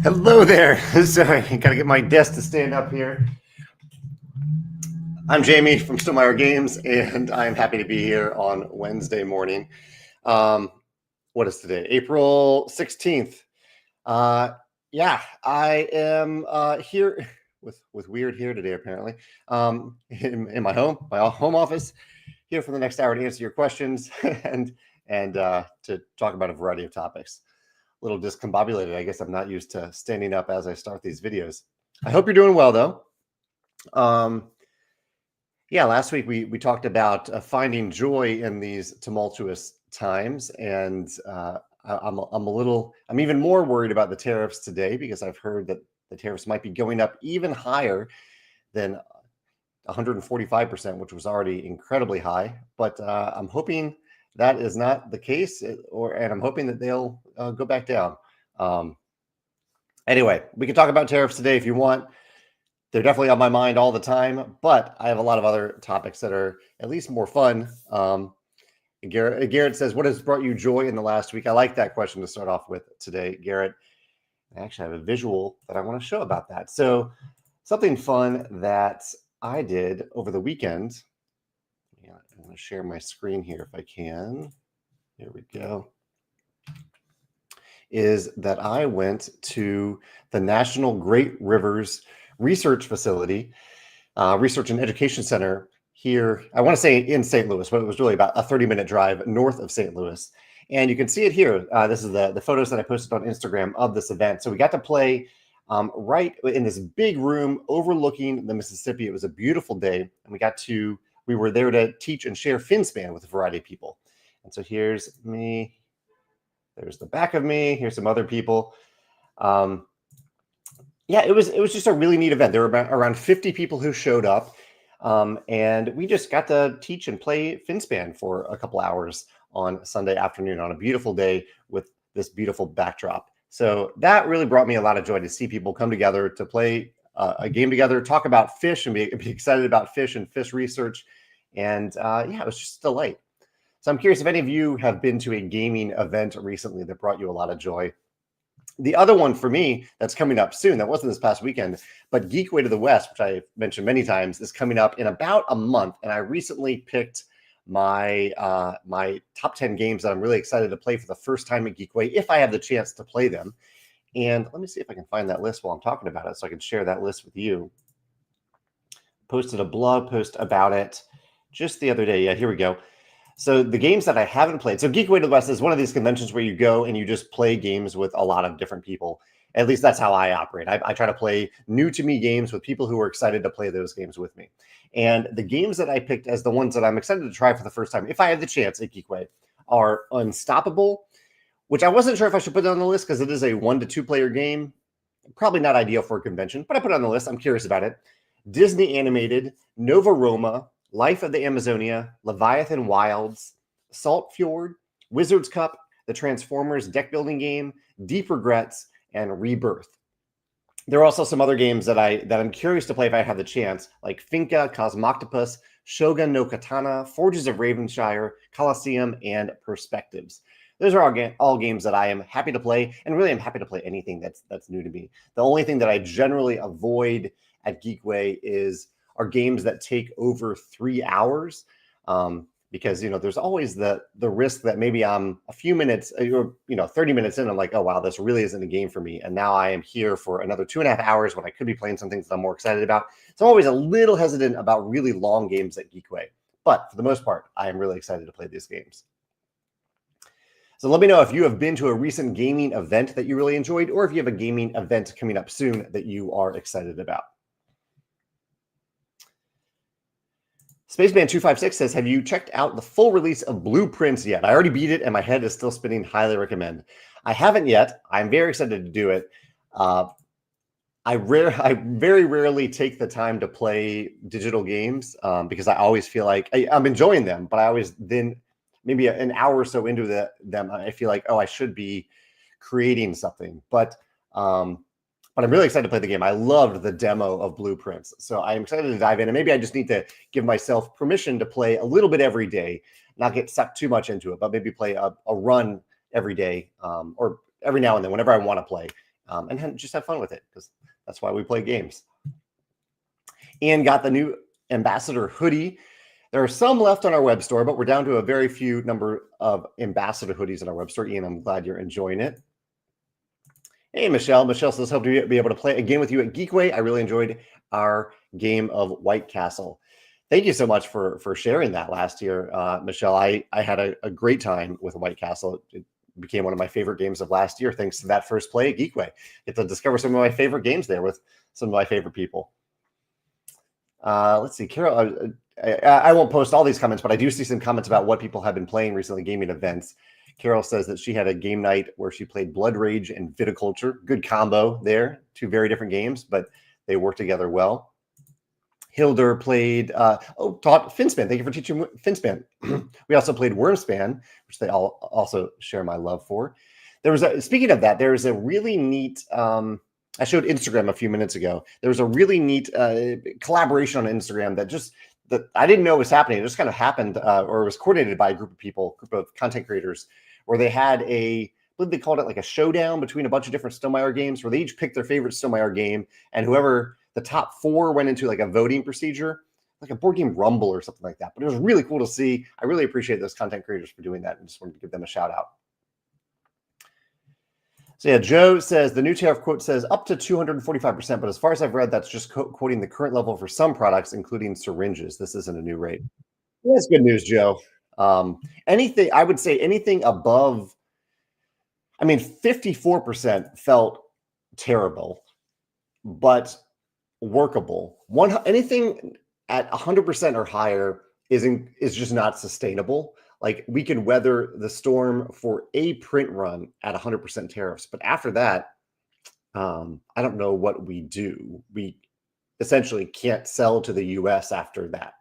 Hello there. Sorry, gotta get my desk to stand up here. I'm Jamey from Stonemaier Games, and I'm happy to be here on Wednesday morning. What is today? April 16th. Yeah, I am here with Weird here today, apparently, in my home office, here for the next hour to answer your questions and to talk about a variety of topics. A little discombobulated. I guess I'm not used to standing up as I start these videos. I hope you're doing well, though. Yeah, last week we talked about finding joy in these tumultuous times, and I'm even more worried about the tariffs today because I've heard that the tariffs might be going up even higher than 145%, which was already incredibly high. But I'm hoping that is not the case, and I'm hoping that they'll go back down. Anyway, we can talk about tariffs today if you want. They're definitely on my mind all the time, but I have a lot of other topics that are at least more fun. Garrett says, what has brought you joy in the last week? I like that question to start off with today, Garrett. I actually have a visual that I want to show about that. So something fun that I did over the weekend. Yeah, I'm going to share my screen here if I can. Here we go. Is that I went to the National Great Rivers Research Facility, Research and Education Center here. I want to say in St. Louis, but it was really about a 30-minute drive north of St. Louis. And you can see it here. This is the photos that I posted on Instagram of this event. So we got to play right in this big room overlooking the Mississippi. It was a beautiful day. And we were there to teach and share Finspan with a variety of people. And so here's me. There's the back of me. Here's some other people. Yeah, it was just a really neat event. There were around 50 people who showed up, and we just got to teach and play Finspan for a couple hours on Sunday afternoon on a beautiful day with this beautiful backdrop. So that really brought me a lot of joy to see people come together to play a game together, talk about fish, and be excited about fish and fish research. And yeah, it was just a delight. So I'm curious if any of you have been to a gaming event recently that brought you a lot of joy. The other one for me that's coming up soon, that wasn't this past weekend, but Geek Way to the West, which I mentioned many times, is coming up in about a month. And I recently picked my my top 10 games that I'm really excited to play for the first time at Geek Way, if I have the chance to play them. And let me see if I can find that list while I'm talking about it so I can share that list with you. Posted a blog post about it just the other day. Yeah, here we go. So the games that I haven't played. So Geek Way to the West is one of these conventions where you go and you just play games with a lot of different people. At least that's how I operate. I try to play new to me games with people who are excited to play those games with me. And the games that I picked as the ones that I'm excited to try for the first time, if I have the chance at Geek Way, are Unstoppable, which I wasn't sure if I should put it on the list because it is a 1 to 2 player game. Probably not ideal for a convention, but I put it on the list. I'm curious about it. Disney Animated, Nova Roma, Life of the Amazonia, Leviathan Wilds, Salt Fjord, Wizard's Cup, the Transformers deck building game, Deep Regrets, and Rebirth. There are also some other games that I'm curious to play if I have the chance, like Finca, Cosmoctopus, Shogun no Katana, Forges of Ravenshire, Colosseum, and Perspectives. Those are all games that I am happy to play, and really I'm happy to play anything that's new to me. The only thing that I generally avoid at Geek Way are games that take over 3 hours, because there's always the risk that maybe I'm a few minutes, 30 minutes in, I'm like, oh wow, this really isn't a game for me, and now I am here for another 2.5 hours when I could be playing some things that I'm more excited about. So I'm always a little hesitant about really long games at Geek Way, but for the most part, I am really excited to play these games. So let me know if you have been to a recent gaming event that you really enjoyed, or if you have a gaming event coming up soon that you are excited about. Spaceman256 says, have you checked out the full release of Blueprints yet? I already beat it and my head is still spinning. Highly recommend. I haven't yet. I'm very excited to do it. I very rarely take the time to play digital games because I always feel like I'm enjoying them, but I always then maybe an hour or so into them, I feel like, oh, I should be creating something. But I'm really excited to play the game. I loved the demo of Blueprints. So I'm excited to dive in. And maybe I just need to give myself permission to play a little bit every day, not get sucked too much into it, but maybe play a run every day or every now and then, whenever I want to play. and just have fun with it, because that's why we play games. Ian got the new Ambassador hoodie. There are some left on our web store, but we're down to a very few number of Ambassador hoodies in our web store. Ian, I'm glad you're enjoying it. Hey, Michelle. Michelle says, hope to be able to play again with you at Geekway. I really enjoyed our game of White Castle. Thank you so much for sharing that last year, Michelle. I had a great time with White Castle. It became one of my favorite games of last year, thanks to that first play at Geekway. Get to discover some of my favorite games there with some of my favorite people. Let's see, Carol. I won't post all these comments, but I do see some comments about what people have been playing recently, gaming events. Carol says that she had a game night where she played Blood Rage and Viticulture. Good combo there. Two very different games, but they work together well. Hilder played, taught Finspan. Thank you for teaching Finspan. We also played Wormspan, which they all also share my love for. There was speaking of that, there's a really neat, I showed Instagram a few minutes ago. There was a really neat collaboration on Instagram that I didn't know was happening. It just kind of happened, or it was coordinated by a group of content creators, where they had I believe they called it like a showdown between a bunch of different Stonemaier games, where they each picked their favorite Stonemaier game, and whoever the top 4 went into like a voting procedure, like a board game rumble or something like that. But it was really cool to see. I really appreciate those content creators for doing that, and just wanted to give them a shout out. So yeah, Joe says the new tariff quote says up to 245%, but as far as I've read, that's just quoting the current level for some products, including syringes. This isn't a new rate. That's good news, Joe. Anything, I would say anything above, 54% felt terrible, but workable. Anything at 100% or higher is just not sustainable. Like, we can weather the storm for a print run at 100% tariffs, but after that, I don't know what we do. We essentially can't sell to the U.S. after that.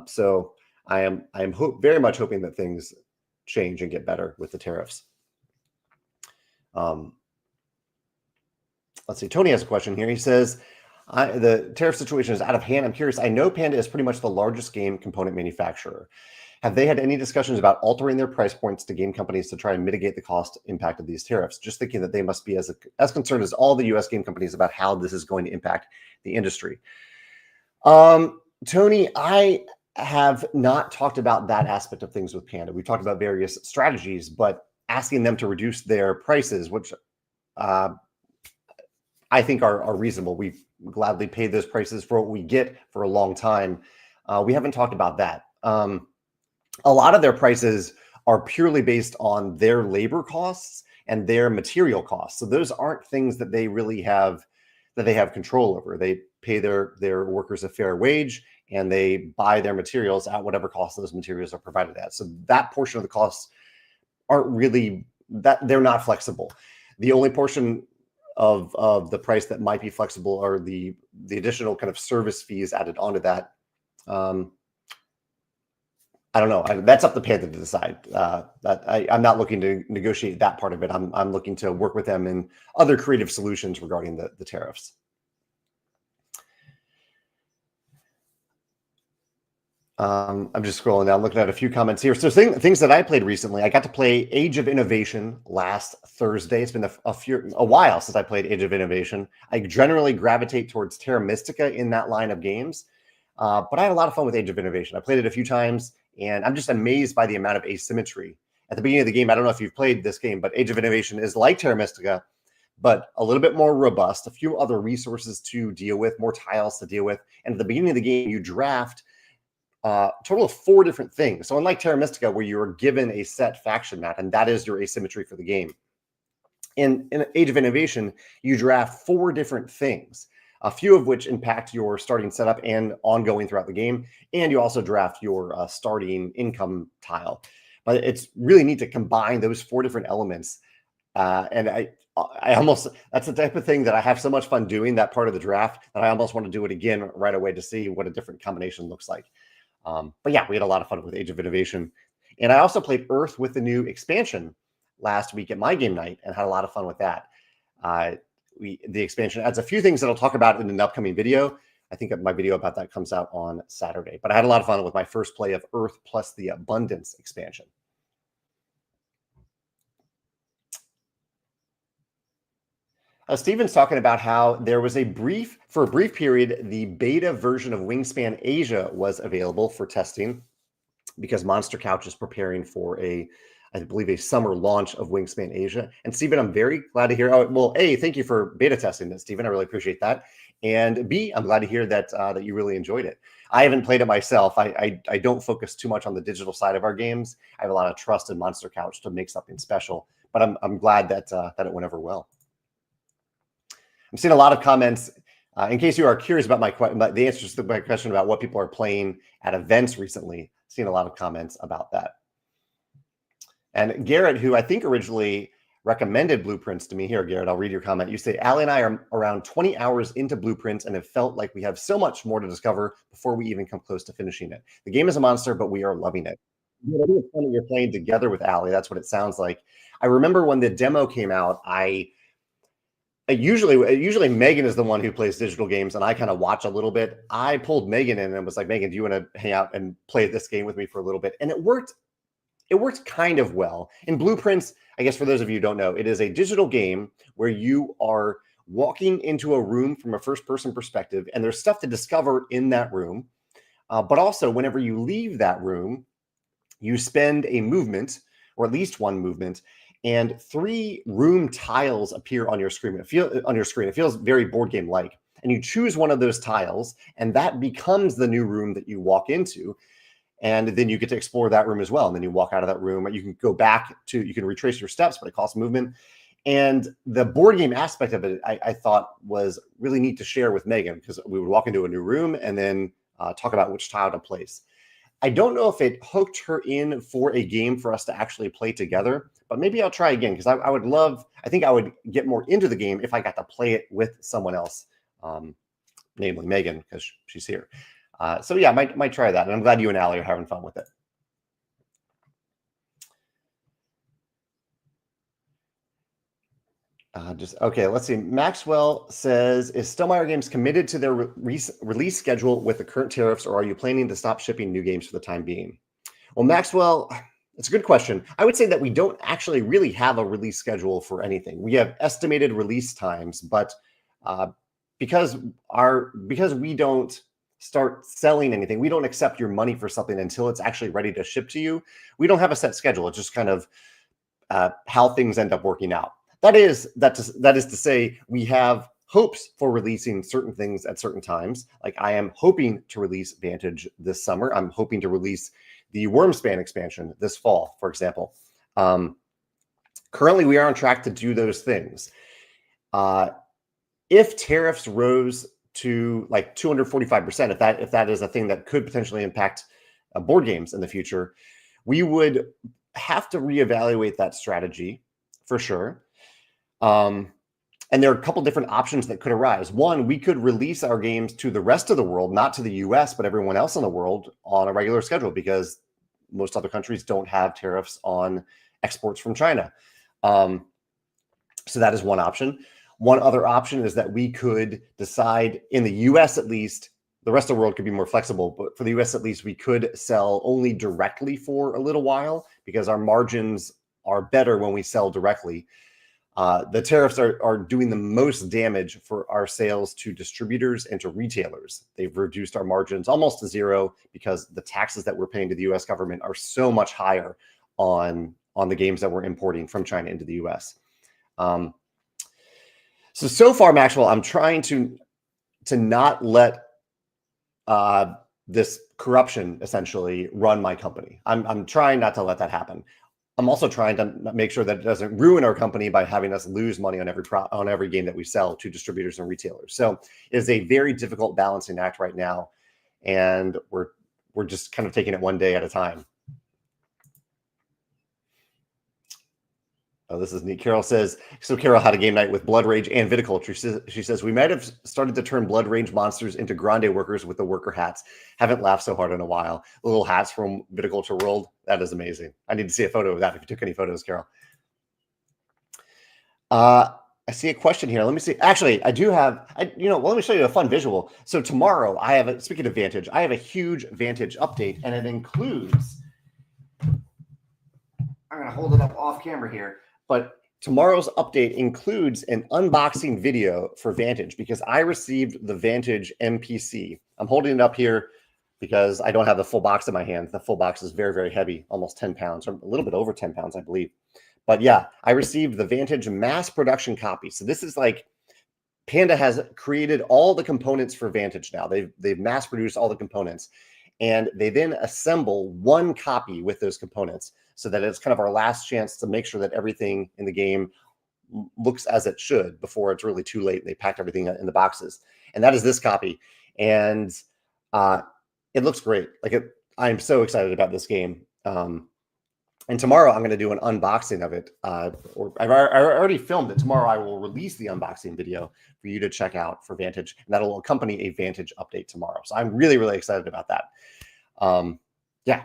So I am very much hoping that things change and get better with the tariffs. Let's see. Tony has a question here. He says, the tariff situation is out of hand. I'm curious. I know Panda is pretty much the largest game component manufacturer. Have they had any discussions about altering their price points to game companies to try and mitigate the cost impact of these tariffs? Just thinking that they must be as concerned as all the U.S. game companies about how this is going to impact the industry. Tony, I have not talked about that aspect of things with Panda. We've talked about various strategies, but asking them to reduce their prices, which I think are reasonable. We've gladly paid those prices for what we get for a long time. We haven't talked about that. A lot of their prices are purely based on their labor costs and their material costs. So those aren't things that they really have control over. They pay their workers a fair wage, and they buy their materials at whatever cost those materials are provided at. So that portion of the costs aren't really that, they're not flexible. The only portion of the price that might be flexible are the additional kind of service fees added onto that. I don't know. That's up to Panda to decide. I'm not looking to negotiate that part of it. I'm looking to work with them in other creative solutions regarding the tariffs. I'm just scrolling down, looking at a few comments here. So things that I played recently, I got to play Age of Innovation last Thursday. It's been a while since I played Age of Innovation. I generally gravitate towards Terra Mystica in that line of games, but I had a lot of fun with Age of Innovation. I played it a few times, and I'm just amazed by the amount of asymmetry. At the beginning of the game, I don't know if you've played this game, but Age of Innovation is like Terra Mystica, but a little bit more robust, a few other resources to deal with, more tiles to deal with. And at the beginning of the game, you draft total of 4 different things. So unlike Terra Mystica, where you are given a set faction map, and that is your asymmetry for the game, in Age of Innovation, you draft 4 different things, a few of which impact your starting setup and ongoing throughout the game. And you also draft your starting income tile. But it's really neat to combine those 4 different elements. And I almost, that's the type of thing that I have so much fun doing, that part of the draft, that I almost want to do it again right away to see what a different combination looks like. But yeah, we had a lot of fun with Age of Innovation. And I also played Earth with the new expansion last week at my game night and had a lot of fun with that. The expansion adds a few things that I'll talk about in an upcoming video. I think my video about that comes out on Saturday. But I had a lot of fun with my first play of Earth plus the Abundance expansion. Steven's talking about how there was for a brief period, the beta version of Wingspan Asia was available for testing because Monster Couch is preparing for I believe, a summer launch of Wingspan Asia. And Stephen, I'm very glad to hear. Oh, well, A, thank you for beta testing it, Stephen. I really appreciate that. And B, I'm glad to hear that that you really enjoyed it. I haven't played it myself. I don't focus too much on the digital side of our games. I have a lot of trust in Monster Couch to make something special. But I'm glad that that it went over well. I'm seeing a lot of comments. In case you are curious about the answers to my question about what people are playing at events recently, seeing a lot of comments about that. And Garrett, who I think originally recommended Blueprints to me here, Garrett, I'll read your comment. You say, Allie and I are around 20 hours into Blueprints and have felt like we have so much more to discover before we even come close to finishing it. The game is a monster, but we are loving it. I think it's fun that you're playing together with Allie. That's what it sounds like. I remember when the demo came out, usually Megan is the one who plays digital games, and I kind of watch a little bit. I pulled Megan in and was like, Megan, do you want to hang out and play this game with me for a little bit? And it worked. It worked kind of well. In Blueprints, I guess for those of you who don't know, it is a digital game where you are walking into a room from a first-person perspective, and there's stuff to discover in that room. But also, whenever you leave that room, you spend a movement, or at least one movement, and 3 room tiles appear on your screen. It feels very board game-like. And you choose one of those tiles, and that becomes the new room that you walk into. And then you get to explore that room as well. And then you walk out of that room. You can go back you can retrace your steps, but it costs movement. And the board game aspect of it, I thought was really neat to share with Megan, because we would walk into a new room and then talk about which tile to place. I don't know if it hooked her in for a game for us to actually play together, but maybe I'll try again, because I think I would get more into the game if I got to play it with someone else, namely Megan, because she's here. So yeah, might try that. And I'm glad you and Allie are having fun with it. Okay, let's see. Maxwell says, is Stonemaier Games committed to their release schedule with the current tariffs, or are you planning to stop shipping new games for the time being? Well, Maxwell, it's a good question. I would say that we don't actually really have a release schedule for anything. We have estimated release times, but because we don't start selling anything, we don't accept your money for something until it's actually ready to ship to you. We don't have a set schedule. It's just kind of how things end up working out. That is to say, we have hopes for releasing certain things at certain times. Like I am hoping to release Vantage this summer. I'm hoping to release the Wormspan expansion this fall, for example. Currently, we are on track to do those things. If tariffs rose to like 245%, if that is a thing that could potentially impact board games in the future, we would have to reevaluate that strategy for sure. And there are a couple different options that could arise. One, we could release our games to the rest of the world, not to the US, but everyone else in the world on a regular schedule, because most other countries don't have tariffs on exports from China. So that is one option. One other option is that we could decide in the US at least, the rest of the world could be more flexible, but for the US at least, we could sell only directly for a little while because our margins are better when we sell directly. The tariffs are doing the most damage for our sales to distributors and to retailers. They've reduced our margins almost to zero because the taxes that we're paying to the US government are so much higher on the games that we're importing from China into the US. So far, Maxwell, I'm trying to not let this corruption essentially run my company. I'm trying not to let that happen. I'm also trying to make sure that it doesn't ruin our company by having us lose money on every game that we sell to distributors and retailers. So it is a very difficult balancing act right now, and we're just kind of taking it one day at a time. Oh, this is neat. Carol says, so Carol had a game night with Blood Rage and Viticulture. She says, we might have started to turn Blood Rage monsters into Grande workers with the worker hats. Haven't laughed so hard in a while. The little hats from Viticulture World. That is amazing. I need to see a photo of that if you took any photos, Carol. I see a question here. Let me see. Actually, I do have, well, let me show you a fun visual. So tomorrow speaking of Vantage, I have a huge Vantage update, and it includes, I'm going to hold it up off camera here, but tomorrow's update includes an unboxing video for Vantage because I received the Vantage MPC. I'm holding it up here because I don't have the full box in my hand. The full box is very, very heavy, almost 10 pounds, or a little bit over 10 pounds, I believe. But yeah, I received the Vantage mass production copy. So this is like Panda has created all the components for Vantage now. They've mass produced all the components, and they then assemble one copy with those components so that it's kind of our last chance to make sure that everything in the game looks as it should before it's really too late. They packed everything in the boxes, and that is this copy. And it looks great. I'm so excited about this game. And tomorrow I'm going to do an unboxing of it. Or I already filmed it. Tomorrow I will release the unboxing video for you to check out for Vantage, and that'll accompany a Vantage update tomorrow. So I'm really, really excited about that. Yeah.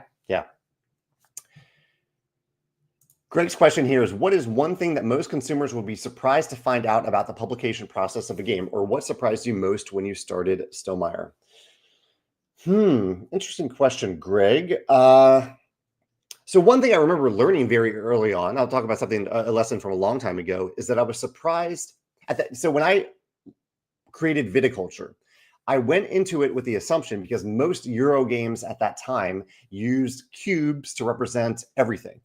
Greg's question here is, what is one thing that most consumers will be surprised to find out about the publication process of a game, or what surprised you most when you started Stonemaier? Interesting question, Greg. So one thing I remember learning very early on, I'll talk about something, a lesson from a long time ago, is that I was surprised at that. So when I created Viticulture, I went into it with the assumption, because most Euro games at that time used cubes to represent everything.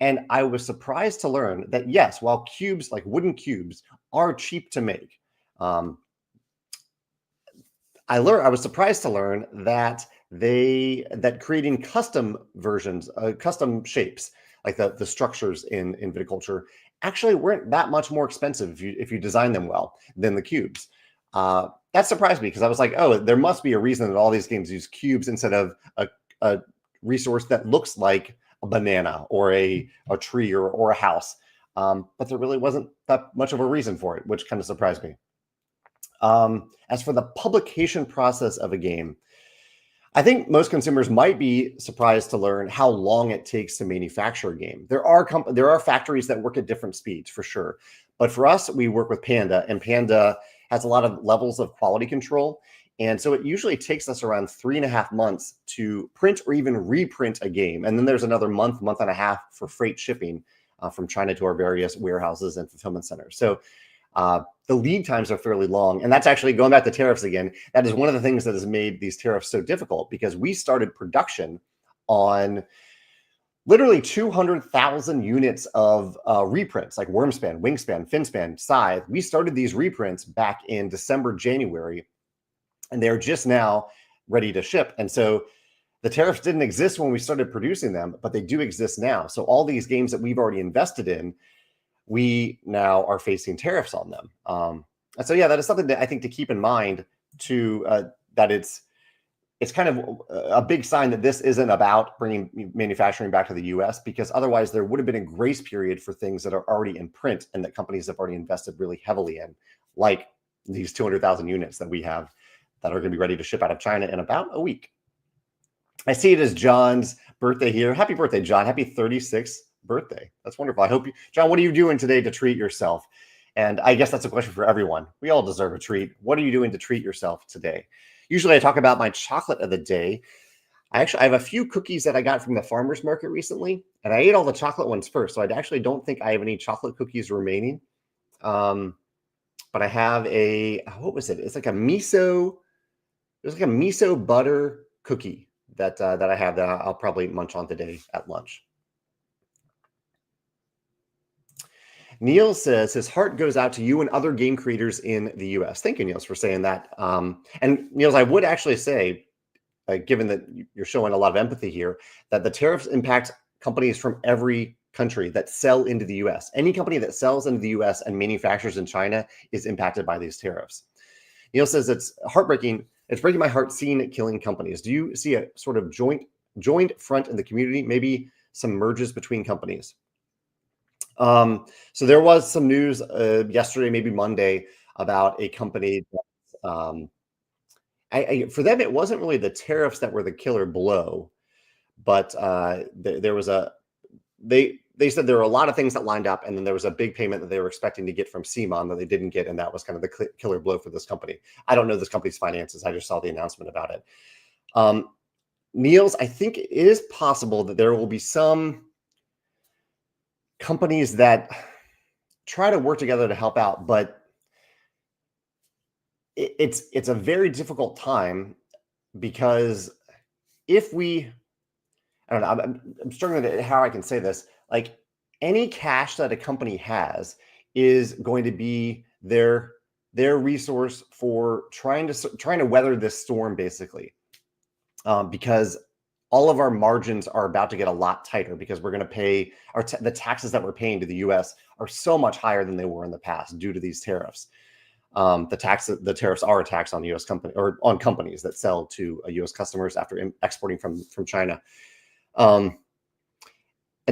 And I was surprised to learn that, yes, while cubes, like wooden cubes, are cheap to make, I was surprised to learn that creating custom versions, custom shapes, like the structures in Viticulture, actually weren't that much more expensive if you design them well than the cubes. That surprised me, because I was like, oh, there must be a reason that all these games use cubes instead of a resource that looks like a banana or a tree or a house. But there really wasn't that much of a reason for it, which kind of surprised me. As for the publication process of a game, I think most consumers might be surprised to learn how long it takes to manufacture a game. There are factories that work at different speeds, for sure. But for us, we work with Panda, and Panda has a lot of levels of quality control. And so it usually takes us around 3.5 months to print or even reprint a game. And then there's another month and a half for freight shipping from China to our various warehouses and fulfillment centers. So the lead times are fairly long. And that's actually, going back to tariffs again, that is one of the things that has made these tariffs so difficult, because we started production on literally 200,000 units of reprints, like Wormspan, Wingspan, Finspan, Scythe. We started these reprints back in December, January, and they're just now ready to ship. And so the tariffs didn't exist when we started producing them, but they do exist now. So all these games that we've already invested in, we now are facing tariffs on them. And so, yeah, that is something that I think to keep in mind, that it's kind of a big sign that this isn't about bringing manufacturing back to the US, because otherwise there would have been a grace period for things that are already in print and that companies have already invested really heavily in, like these 200,000 units that we have that are going to be ready to ship out of China in about a week. I see it as John's birthday here. Happy birthday, John. Happy 36th birthday. That's wonderful. I hope John, what are you doing today to treat yourself? And I guess that's a question for everyone. We all deserve a treat. What are you doing to treat yourself today? Usually I talk about my chocolate of the day. I have a few cookies that I got from the farmer's market recently, and I ate all the chocolate ones first. So I actually don't think I have any chocolate cookies remaining. But I have what was it? It's like a miso butter cookie that I have that I'll probably munch on today at lunch. Neil says his heart goes out to you and other game creators in the US. Thank you, Niels, for saying that. And Niels, I would actually say, given that you're showing a lot of empathy here, that the tariffs impact companies from every country that sell into the US. Any company that sells into the US and manufactures in China is impacted by these tariffs. Neil says it's heartbreaking. It's breaking my heart seeing it killing companies. Do you see a sort of joint front in the community, maybe some merges between companies? So there was some news yesterday, maybe Monday, about a company that, for them, it wasn't really the tariffs that were the killer blow, but there was they said there were a lot of things that lined up, and then there was a big payment that they were expecting to get from CMON that they didn't get, and that was kind of the killer blow for this company. I don't know this company's finances. I just saw the announcement about it. Niels, I think it is possible that there will be some companies that try to work together to help out, but it's a very difficult time because if we, I don't know, I'm struggling at how I can say this. Like any cash that a company has is going to be their resource for trying to weather this storm, basically, because all of our margins are about to get a lot tighter because we're going to pay the taxes that we're paying to the U.S. are so much higher than they were in the past due to these tariffs. The tariffs are a tax on U.S. company or on companies that sell to U.S. customers after exporting from China. And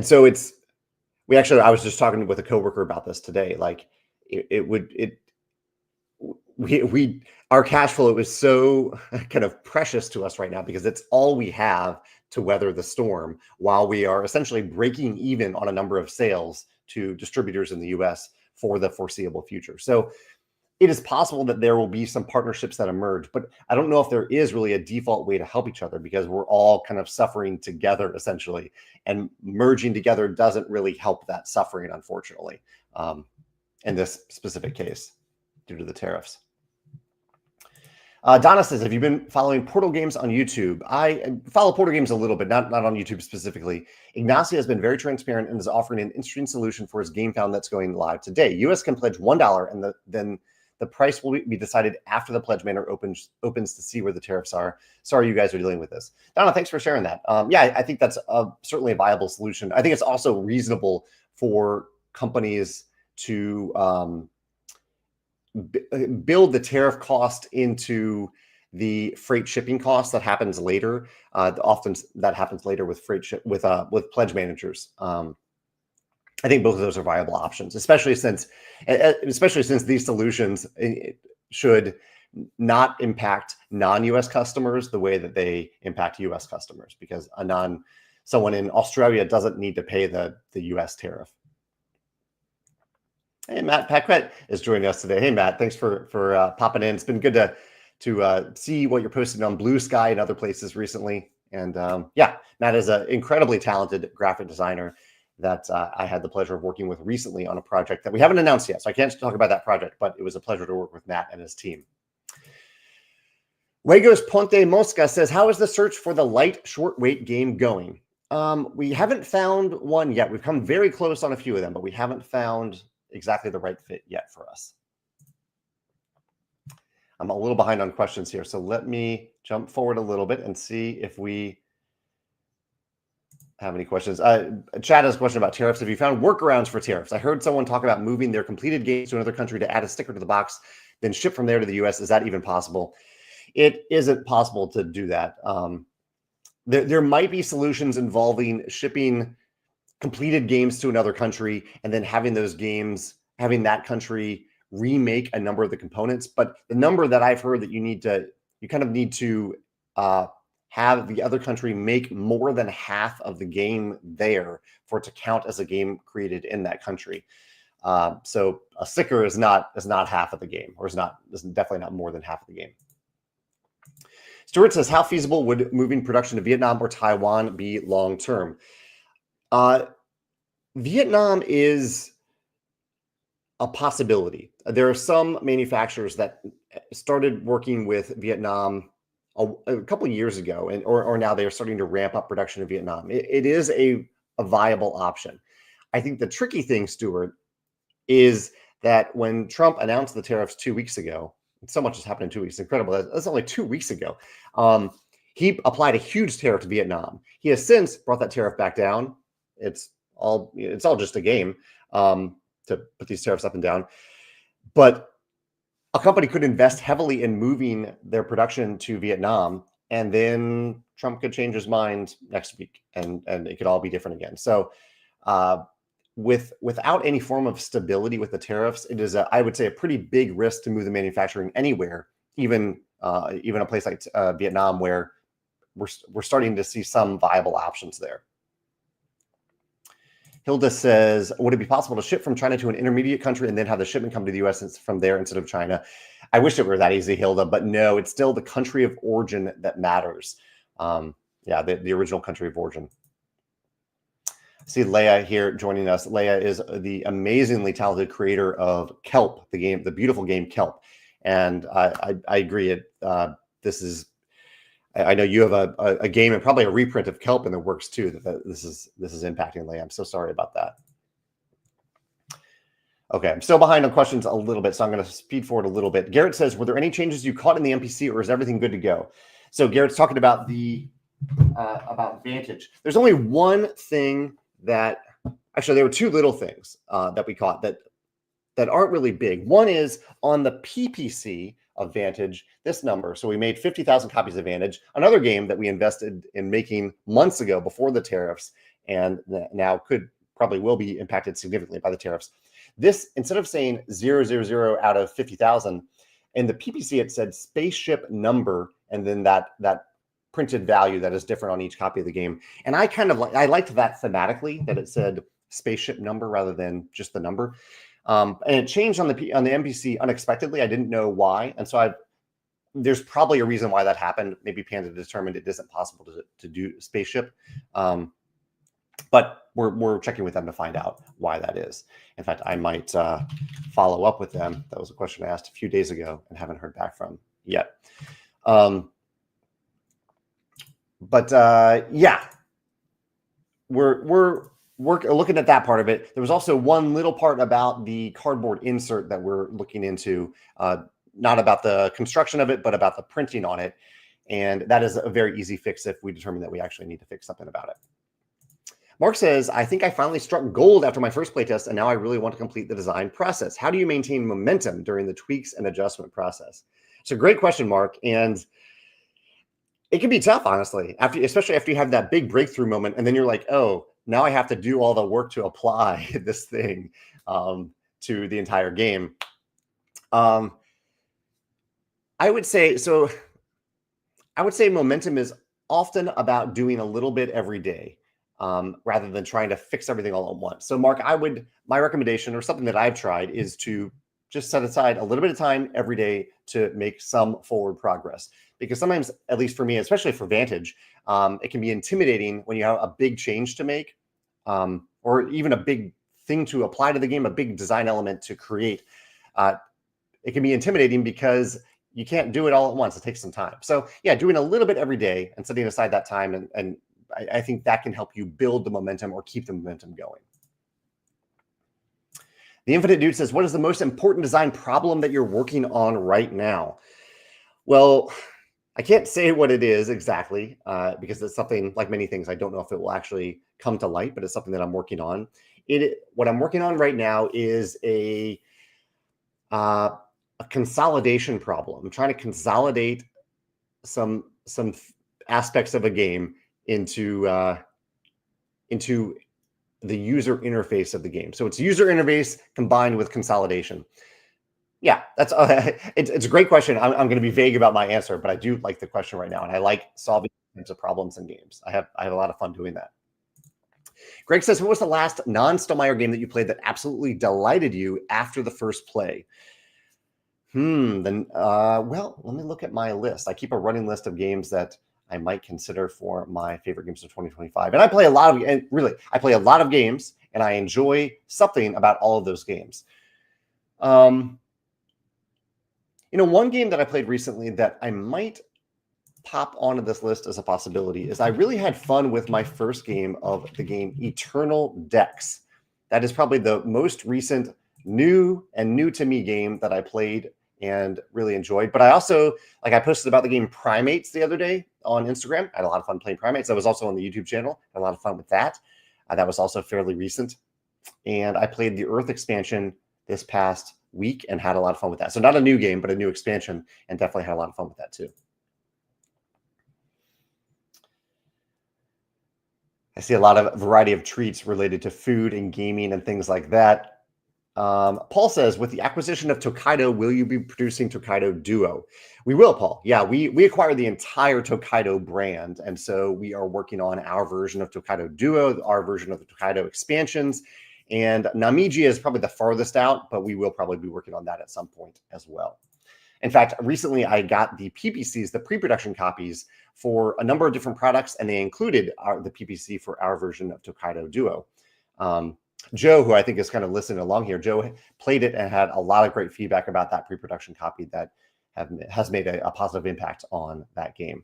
so I was just talking with a coworker about this today. Like our cash flow was so kind of precious to us right now because it's all we have to weather the storm while we are essentially breaking even on a number of sales to distributors in the US for the foreseeable future. So it is possible that there will be some partnerships that emerge, but I don't know if there is really a default way to help each other because we're all kind of suffering together essentially, and merging together doesn't really help that suffering, unfortunately, in this specific case due to the tariffs. Donna says, have you been following Portal Games on YouTube? I follow Portal Games a little bit, not on YouTube specifically. Ignacio has been very transparent and is offering an interesting solution for his game found that's going live today. US can pledge $1 and then the price will be decided after the pledge banner opens to see where the tariffs are. Sorry you guys are dealing with this. Donna, thanks for sharing that. Yeah, I think that's certainly a viable solution. I think it's also reasonable for companies to build the tariff cost into the freight shipping cost that happens later. Often that happens later with with pledge managers. I think both of those are viable options, especially since these solutions should not impact non-US customers the way that they impact US customers, because someone in Australia doesn't need to pay the US tariff. Hey, Matt Paquette is joining us today. Hey, Matt, thanks for popping in. It's been good to see what you're posting on Blue Sky and other places recently. And yeah, Matt is an incredibly talented graphic designer that I had the pleasure of working with recently on a project that we haven't announced yet. So I can't talk about that project, but it was a pleasure to work with Matt and his team. Regos Ponte Mosca says, how is the search for the light short weight game going? We haven't found one yet. We've come very close on a few of them, but we haven't found exactly the right fit yet for us. I'm a little behind on questions here, so let me jump forward a little bit and see if we have any questions. Chad has a question about tariffs. Have you found workarounds for tariffs? I heard someone talk about moving their completed games to another country to add a sticker to the box, then ship from there to the US. Is that even possible? It isn't possible to do that. There might be solutions involving shipping completed games to another country and then having that country remake a number of the components. But the number that I've heard that you kind of need to have the other country make more than half of the game there for it to count as a game created in that country. So a sticker is not half of the game, or is definitely not more than half of the game. Stuart says, how feasible would moving production to Vietnam or Taiwan be long term? Vietnam is a possibility. There are some manufacturers that started working with Vietnam a couple of years ago, or now they are starting to ramp up production in Vietnam. It is a viable option. I think the tricky thing, Stuart, is that when Trump announced the tariffs 2 weeks ago, so much has happened in 2 weeks. It's incredible. That's only 2 weeks ago. He applied a huge tariff to Vietnam. He has since brought that tariff back down. It's all just a game to put these tariffs up and down. But a company could invest heavily in moving their production to Vietnam, and then Trump could change his mind next week, and it could all be different again. So without any form of stability with the tariffs, it is, I would say, a pretty big risk to move the manufacturing anywhere, even a place like Vietnam, where we're starting to see some viable options there. Hilda says, would it be possible to ship from China to an intermediate country and then have the shipment come to the US from there instead of China? I wish it were that easy, Hilda, but no, it's still the country of origin that matters. Yeah, the original country of origin. See Leia here joining us. Leia is the amazingly talented creator of Kelp, the game, the beautiful game Kelp. And I agree. This is, I know you have a game and probably a reprint of Kelp in the works too. This is impacting Leia. I'm so sorry about that. Okay, I'm still behind on questions a little bit, so I'm going to speed forward a little bit. Garrett says, were there any changes you caught in the NPC, or is everything good to go? So Garrett's talking about about Vantage. There's only one thing that, actually, there were two little things that we caught that aren't really big. One is on the PPC of Vantage, this number. So we made 50,000 copies of Vantage, another game that we invested in making months ago before the tariffs, and now probably will be impacted significantly by the tariffs. This, instead of saying 000 out of 50,000, in the PPC it said spaceship number, and then that printed value that is different on each copy of the game. And I I liked that thematically, that it said spaceship number rather than just the number. And it changed on the NPC unexpectedly. I didn't know why, and so there's probably a reason why that happened. Maybe Panda determined it isn't possible to do spaceship, but we're checking with them to find out why that is. In fact, I might follow up with them. That was a question I asked a few days ago and haven't heard back from yet. Yeah, we're looking at that part of it. There was also one little part about the cardboard insert that we're looking into, not about the construction of it, but about the printing on it. And that is a very easy fix if we determine that we actually need to fix something about it. Mark says, I think I finally struck gold after my first playtest, and now I really want to complete the design process. How do you maintain momentum during the tweaks and adjustment process? It's a great question, Mark. And it can be tough, honestly, especially after you have that big breakthrough moment, and then you're like, oh, now I have to do all the work to apply this thing to the entire game. I would say momentum is often about doing a little bit every day, rather than trying to fix everything all at once. So Mark, my recommendation, or something that I've tried, is to just set aside a little bit of time every day to make some forward progress. Because sometimes, at least for me, especially for Vantage, it can be intimidating when you have a big change to make, or even a big thing to apply to the game, a big design element to create. It can be intimidating because you can't do it all at once. It takes some time. So yeah, doing a little bit every day and setting aside that time, and I think that can help you build the momentum or keep the momentum going. The Infinite Dude says, what is the most important design problem that you're working on right now? Well, I can't say what it is exactly, because it's something, like many things, I don't know if it will actually come to light, but it's something that I'm working on. What I'm working on right now is a consolidation problem. I'm trying to consolidate some aspects of a game into the user interface of the game. So it's user interface combined with consolidation. Yeah, that's it's a great question. I'm going to be vague about my answer, but I do like the question right now, and I like solving kinds of problems in games. I have a lot of fun doing that. Greg says, what was the last non-Stonemaier game that you played that absolutely delighted you after the first play? Well, let me look at my list. I keep a running list of games that I might consider for my favorite games of 2025. And I play a lot of games, and I enjoy something about all of those games. One game that I played recently that I might pop onto this list as a possibility is I really had fun with my first game of the game Eternal Decks. That is probably the most recent new to me game that I played and really enjoyed. But I also, I posted about the game Primates the other day on Instagram. I had a lot of fun playing Primates. I was also on the YouTube channel. I had a lot of fun with that. That was also fairly recent. And I played the Earth expansion this past week and had a lot of fun with that. So not a new game, but a new expansion, and definitely had a lot of fun with that too. I see a lot of variety of treats related to food and gaming and things like that. Paul says, with the acquisition of Tokaido, will you be producing Tokaido Duo? We will, Paul. Yeah, we acquired the entire Tokaido brand, and so we are working on our version of Tokaido Duo, our version of the Tokaido expansions, and Namiji is probably the farthest out, but we will probably be working on that at some point as well. In fact, recently I got the PPCs, the pre-production copies for a number of different products, and they included the PPC for our version of Tokaido Duo. Joe, who I think is kind of listening along here, Joe played it and had a lot of great feedback about that pre-production copy that has made a positive impact on that game.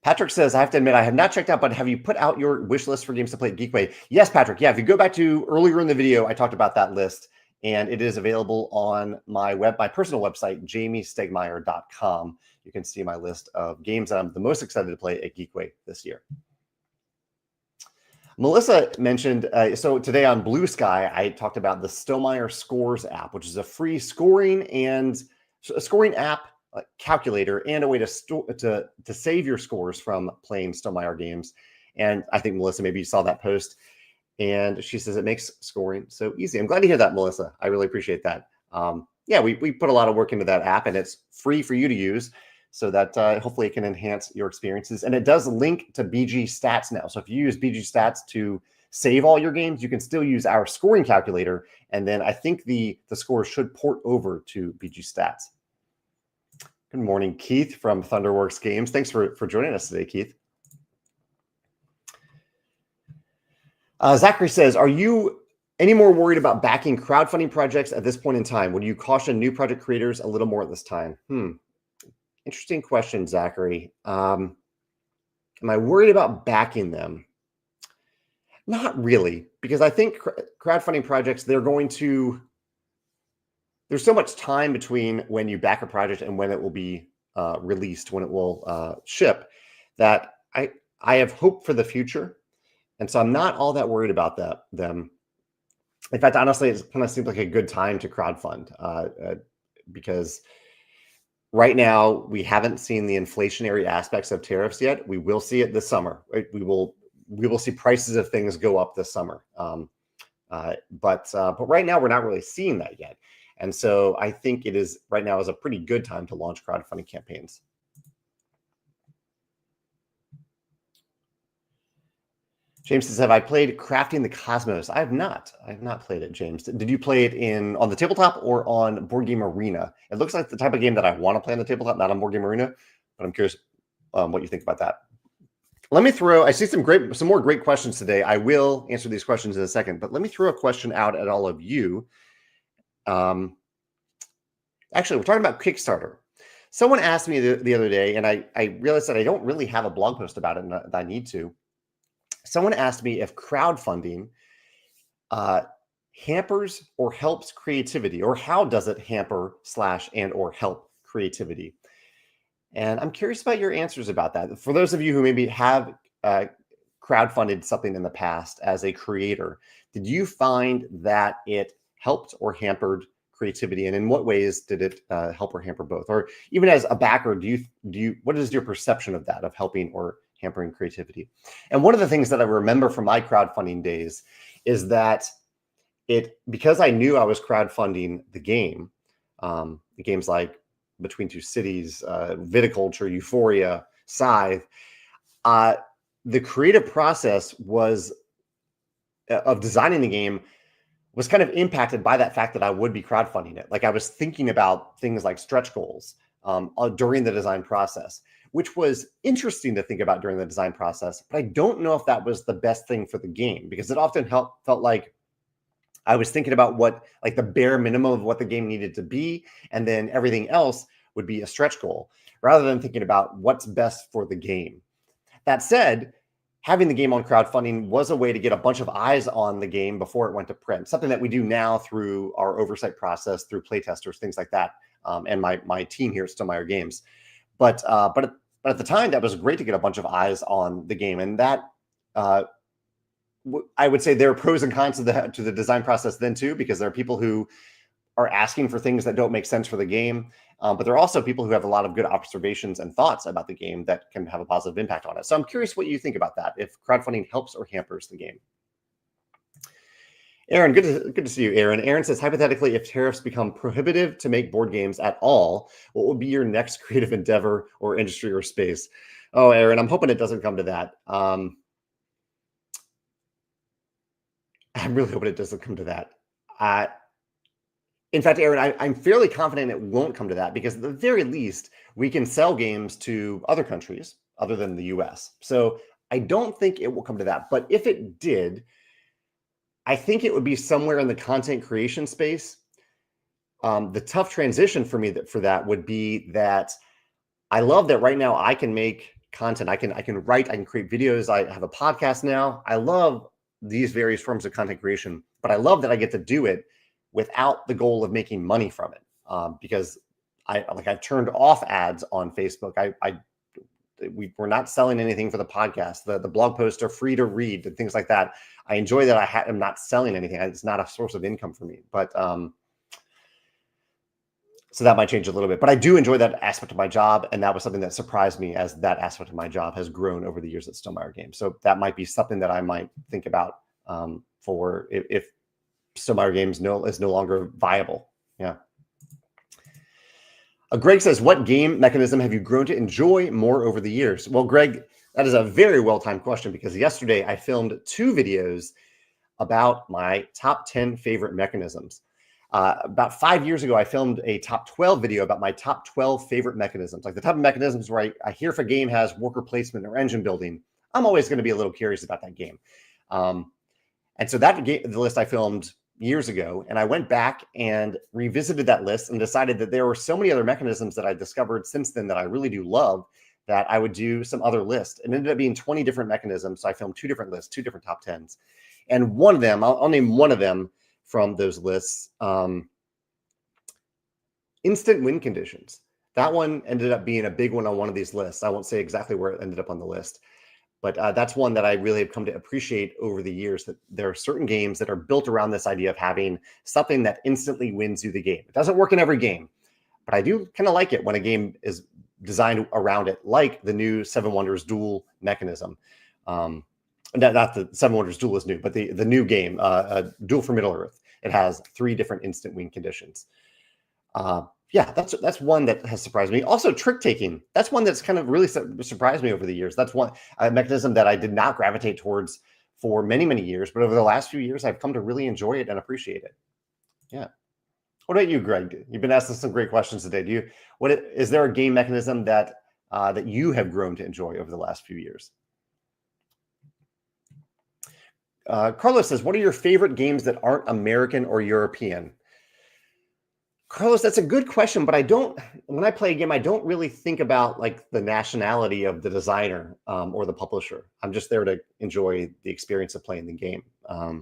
Patrick says, I have to admit, I have not checked out, but have you put out your wish list for games to play at Geekway? Yes, Patrick. Yeah, if you go back to earlier in the video, I talked about that list, and it is available on my personal website, jameystegmaier.com. You can see my list of games that I'm the most excited to play at Geekway this year. Melissa mentioned, so today on Blue Sky, I talked about the Stonemaier Scores app, which is a free scoring app, calculator, and a way to save your scores from playing Stonemaier games. And I think, Melissa, maybe you saw that post. And she says it makes scoring so easy. I'm glad to hear that, Melissa. I really appreciate that. Yeah, we put a lot of work into that app, and it's free for you to use, so that hopefully it can enhance your experiences. And it does link to BG Stats now. So if you use BG Stats to save all your games, you can still use our scoring calculator. And then I think the scores should port over to BG Stats. Good morning, Keith from Thunderworks Games. Thanks for joining us today, Keith. Zachary says, are you any more worried about backing crowdfunding projects at this point in time? Would you caution new project creators a little more at this time? Interesting question, Zachary. Am I worried about backing them? Not really, because I think crowdfunding projects, there's so much time between when you back a project and when it will be released, when it will ship, that I have hope for the future. And so I'm not all that worried about them. In fact, honestly, it kind of seems like a good time to crowdfund because right now we haven't seen the inflationary aspects of tariffs yet. We will see it this summer. Right? We will see prices of things go up this summer. But right now we're not really seeing that yet. And so I think it is right now is a pretty good time to launch crowdfunding campaigns. James says, have I played Crafting the Cosmos? I have not. I have not played it, James. Did you play it on the tabletop or on Board Game Arena? It looks like the type of game that I want to play on the tabletop, not on Board Game Arena, but I'm curious what you think about that. Let me I see some more great questions today. I will answer these questions in a second, but let me throw a question out at all of you. Actually, we're talking about Kickstarter. Someone asked me the other day, and I realized that I don't really have a blog post about it, and that I need to. Someone asked me if crowdfunding hampers or helps creativity, or how does it hamper /and/or help creativity? And I'm curious about your answers about that. For those of you who maybe have crowdfunded something in the past as a creator, did you find that it helped or hampered creativity, and in what ways did it help or hamper both? Or even as a backer, what is your perception of that, of helping or hampering creativity? And one of the things that I remember from my crowdfunding days is that because I knew I was crowdfunding the games like Between Two Cities, Viticulture, Euphoria, Scythe, the creative process of designing the game was kind of impacted by that fact that I would be crowdfunding it. Like I was thinking about things like stretch goals during the design process, which was interesting to think about during the design process. But I don't know if that was the best thing for the game, because it often felt like I was thinking about like the bare minimum of what the game needed to be, and then everything else would be a stretch goal, rather than thinking about what's best for the game. That said, having the game on crowdfunding was a way to get a bunch of eyes on the game before it went to print, something that we do now through our oversight process, through playtesters, things like that, and my team here at Stonemaier Games. But at the time, that was great to get a bunch of eyes on the game, and that I would say there are pros and cons to the design process then too, because there are people who are asking for things that don't make sense for the game. But there are also people who have a lot of good observations and thoughts about the game that can have a positive impact on it. So I'm curious what you think about that, if crowdfunding helps or hampers the game. Aaron, good to see you, Aaron. Aaron says, hypothetically, if tariffs become prohibitive to make board games at all, what would be your next creative endeavor or industry or space? Oh, Aaron, I'm hoping it doesn't come to that. I'm really hoping it doesn't come to that. In fact, Aaron, I'm fairly confident it won't come to that because at the very least, we can sell games to other countries other than the US. So I don't think it will come to that. But if it did, I think it would be somewhere in the content creation space. The tough transition for me for that would be that I love that right now I can make content. I can write, I can create videos. I have a podcast now. I love these various forms of content creation, but I love that I get to do it without the goal of making money from it. Because I've turned off ads on Facebook. We're not selling anything for the podcast. The blog posts are free to read and things like that. I enjoy that I am not selling anything. It's not a source of income for me, but so that might change a little bit, but I do enjoy that aspect of my job. And that was something that surprised me as that aspect of my job has grown over the years at Stonemaier Games. So that might be something that I might think about for if Stonemaier Games is no longer viable. Yeah. Greg says, what game mechanism have you grown to enjoy more over the years? Well, Greg, that is a very well-timed question because yesterday I filmed 2 videos about my top 10 favorite mechanisms. About 5 years ago, I filmed a top 12 video about my top 12 favorite mechanisms, like the type of mechanisms where I hear if a game has worker placement or engine building, I'm always going to be a little curious about that game. And so the list I filmed years ago, and I went back and revisited that list and decided that there were so many other mechanisms that I discovered since then that I really do love that I would do some other list. It ended up being 20 different mechanisms. So I filmed 2 different lists, 2 different top 10s. And one of them, I'll name one of them from those lists, instant win conditions. That one ended up being a big one on one of these lists. I won't say exactly where it ended up on the list, but that's one that I really have come to appreciate over the years, that there are certain games that are built around this idea of having something that instantly wins you the game. It doesn't work in every game, but I do kind of like it when a game is designed around it, like the new Seven Wonders Duel mechanism. Not the Seven Wonders Duel is new, but the new game, Duel for Middle-earth. It has 3 different instant win conditions. Yeah, that's one that has surprised me. Also, trick taking. That's one that's kind of really surprised me over the years. That's one mechanism that I did not gravitate towards for many, many years, but over the last few years, I've come to really enjoy it and appreciate it. Yeah. What about you, Greg? You've been asking some great questions today. Is there a game mechanism that that you have grown to enjoy over the last few years? Carlos says, what are your favorite games that aren't American or European? Carlos, that's a good question, but when I play a game, I don't really think about like the nationality of the designer or the publisher. I'm just there to enjoy the experience of playing the game. I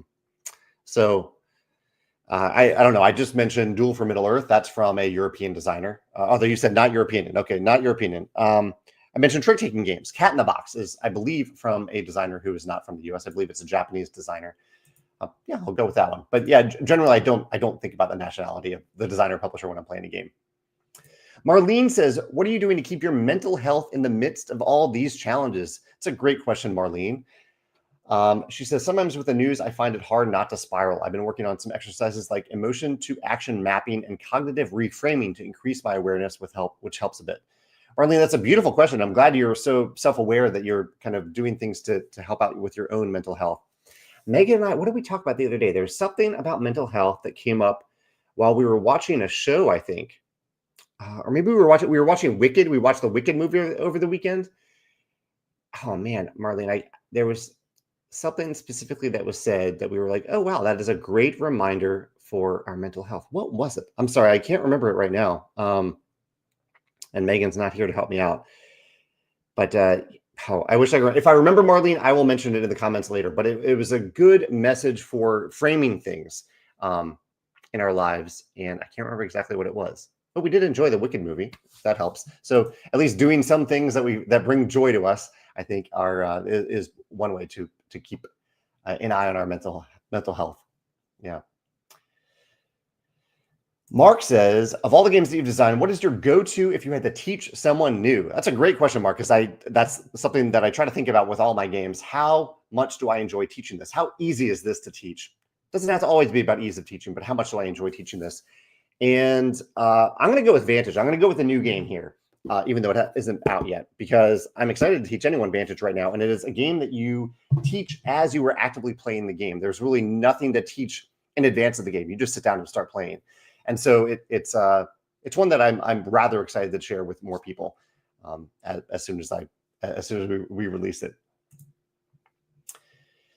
don't know. I just mentioned Duel for Middle-earth. That's from a European designer. Although you said not European. Okay, not European. I mentioned trick-taking games. Cat in the Box is, I believe, from a designer who is not from the U.S. I believe it's a Japanese designer. Yeah, I'll go with that one. But yeah, generally, I don't think about the nationality of the designer publisher when I'm playing a game. Marlene says, what are you doing to keep your mental health in the midst of all these challenges? It's a great question, Marlene. She says, sometimes with the news, I find it hard not to spiral. I've been working on some exercises like emotion to action mapping and cognitive reframing to increase my awareness which helps a bit. Marlene, that's a beautiful question. I'm glad you're so self-aware that you're kind of doing things to help out with your own mental health. Megan and I, what did we talk about the other day? There's something about mental health that came up while we were watching a show, I think. Or maybe we were watching Wicked. We watched the Wicked movie over the weekend. Oh man, Marlene, there was something specifically that was said that we were like, oh wow, that is a great reminder for our mental health. What was it? I'm sorry, I can't remember it right now. And Megan's not here to help me out. But I wish if I remember, Marlene, I will mention it in the comments later. But it was a good message for framing things in our lives. And I can't remember exactly what it was. But we did enjoy the Wicked movie, if that helps. So at least doing some things that bring joy to us, I think is one way to keep an eye on our mental health. Yeah. Mark says, of all the games that you've designed, what is your go-to if you had to teach someone new? That's a great question, Mark, because that's something that I try to think about with all my games. How much do I enjoy teaching this? How easy is this to teach? It doesn't have to always be about ease of teaching, but how much do I enjoy teaching this? And I'm going to go with Vantage. I'm going to go with a new game here, even though it isn't out yet, because I'm excited to teach anyone Vantage right now. And it is a game that you teach as you are actively playing the game. There's really nothing to teach in advance of the game. You just sit down and start playing. And so it's one that I'm rather excited to share with more people as soon as we release it.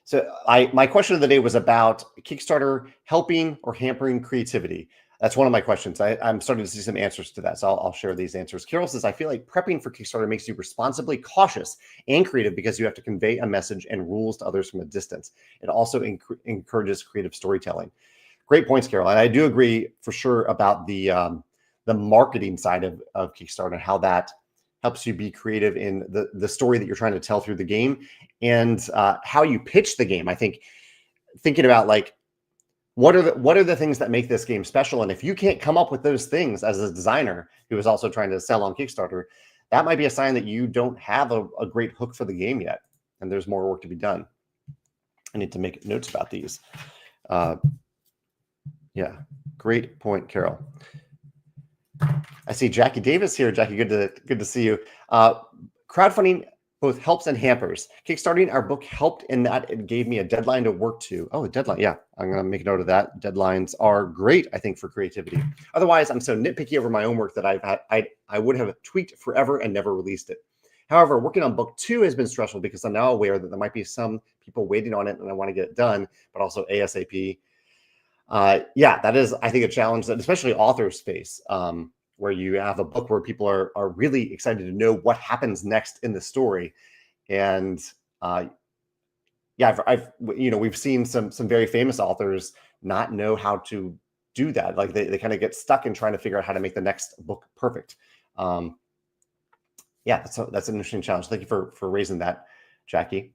So my question of the day was about Kickstarter helping or hampering creativity. That's one of my questions. I'm starting to see some answers to that, so I'll share these answers. Carol says, I feel like prepping for Kickstarter makes you responsibly cautious and creative because you have to convey a message and rules to others from a distance. It also encourages creative storytelling. Great points, Carol. And I do agree for sure about the marketing side of Kickstarter and how that helps you be creative in the story that you're trying to tell through the game and how you pitch the game. I think thinking about like, what are the things that make this game special? And if you can't come up with those things as a designer who is also trying to sell on Kickstarter, that might be a sign that you don't have a great hook for the game yet. And there's more work to be done. I need to make notes about these. Yeah, great point, Carol. I see Jackie Davis here. Jackie, good to see you. Crowdfunding both helps and hampers. Kickstarting our book helped in that it gave me a deadline to work to. Oh, a deadline. Yeah, I'm going to make a note of that. Deadlines are great, I think, for creativity. Otherwise, I'm so nitpicky over my own work that I would have tweaked forever and never released it. However, working on book 2 has been stressful because I'm now aware that there might be some people waiting on it and I want to get it done, but also ASAP. Yeah, that is, I think, a challenge that especially authors face, where you have a book where people are really excited to know what happens next in the story. And yeah, we've seen some very famous authors not know how to do that. Like they kind of get stuck in trying to figure out how to make the next book perfect. Yeah, that's an interesting challenge. Thank you for raising that, Jackie.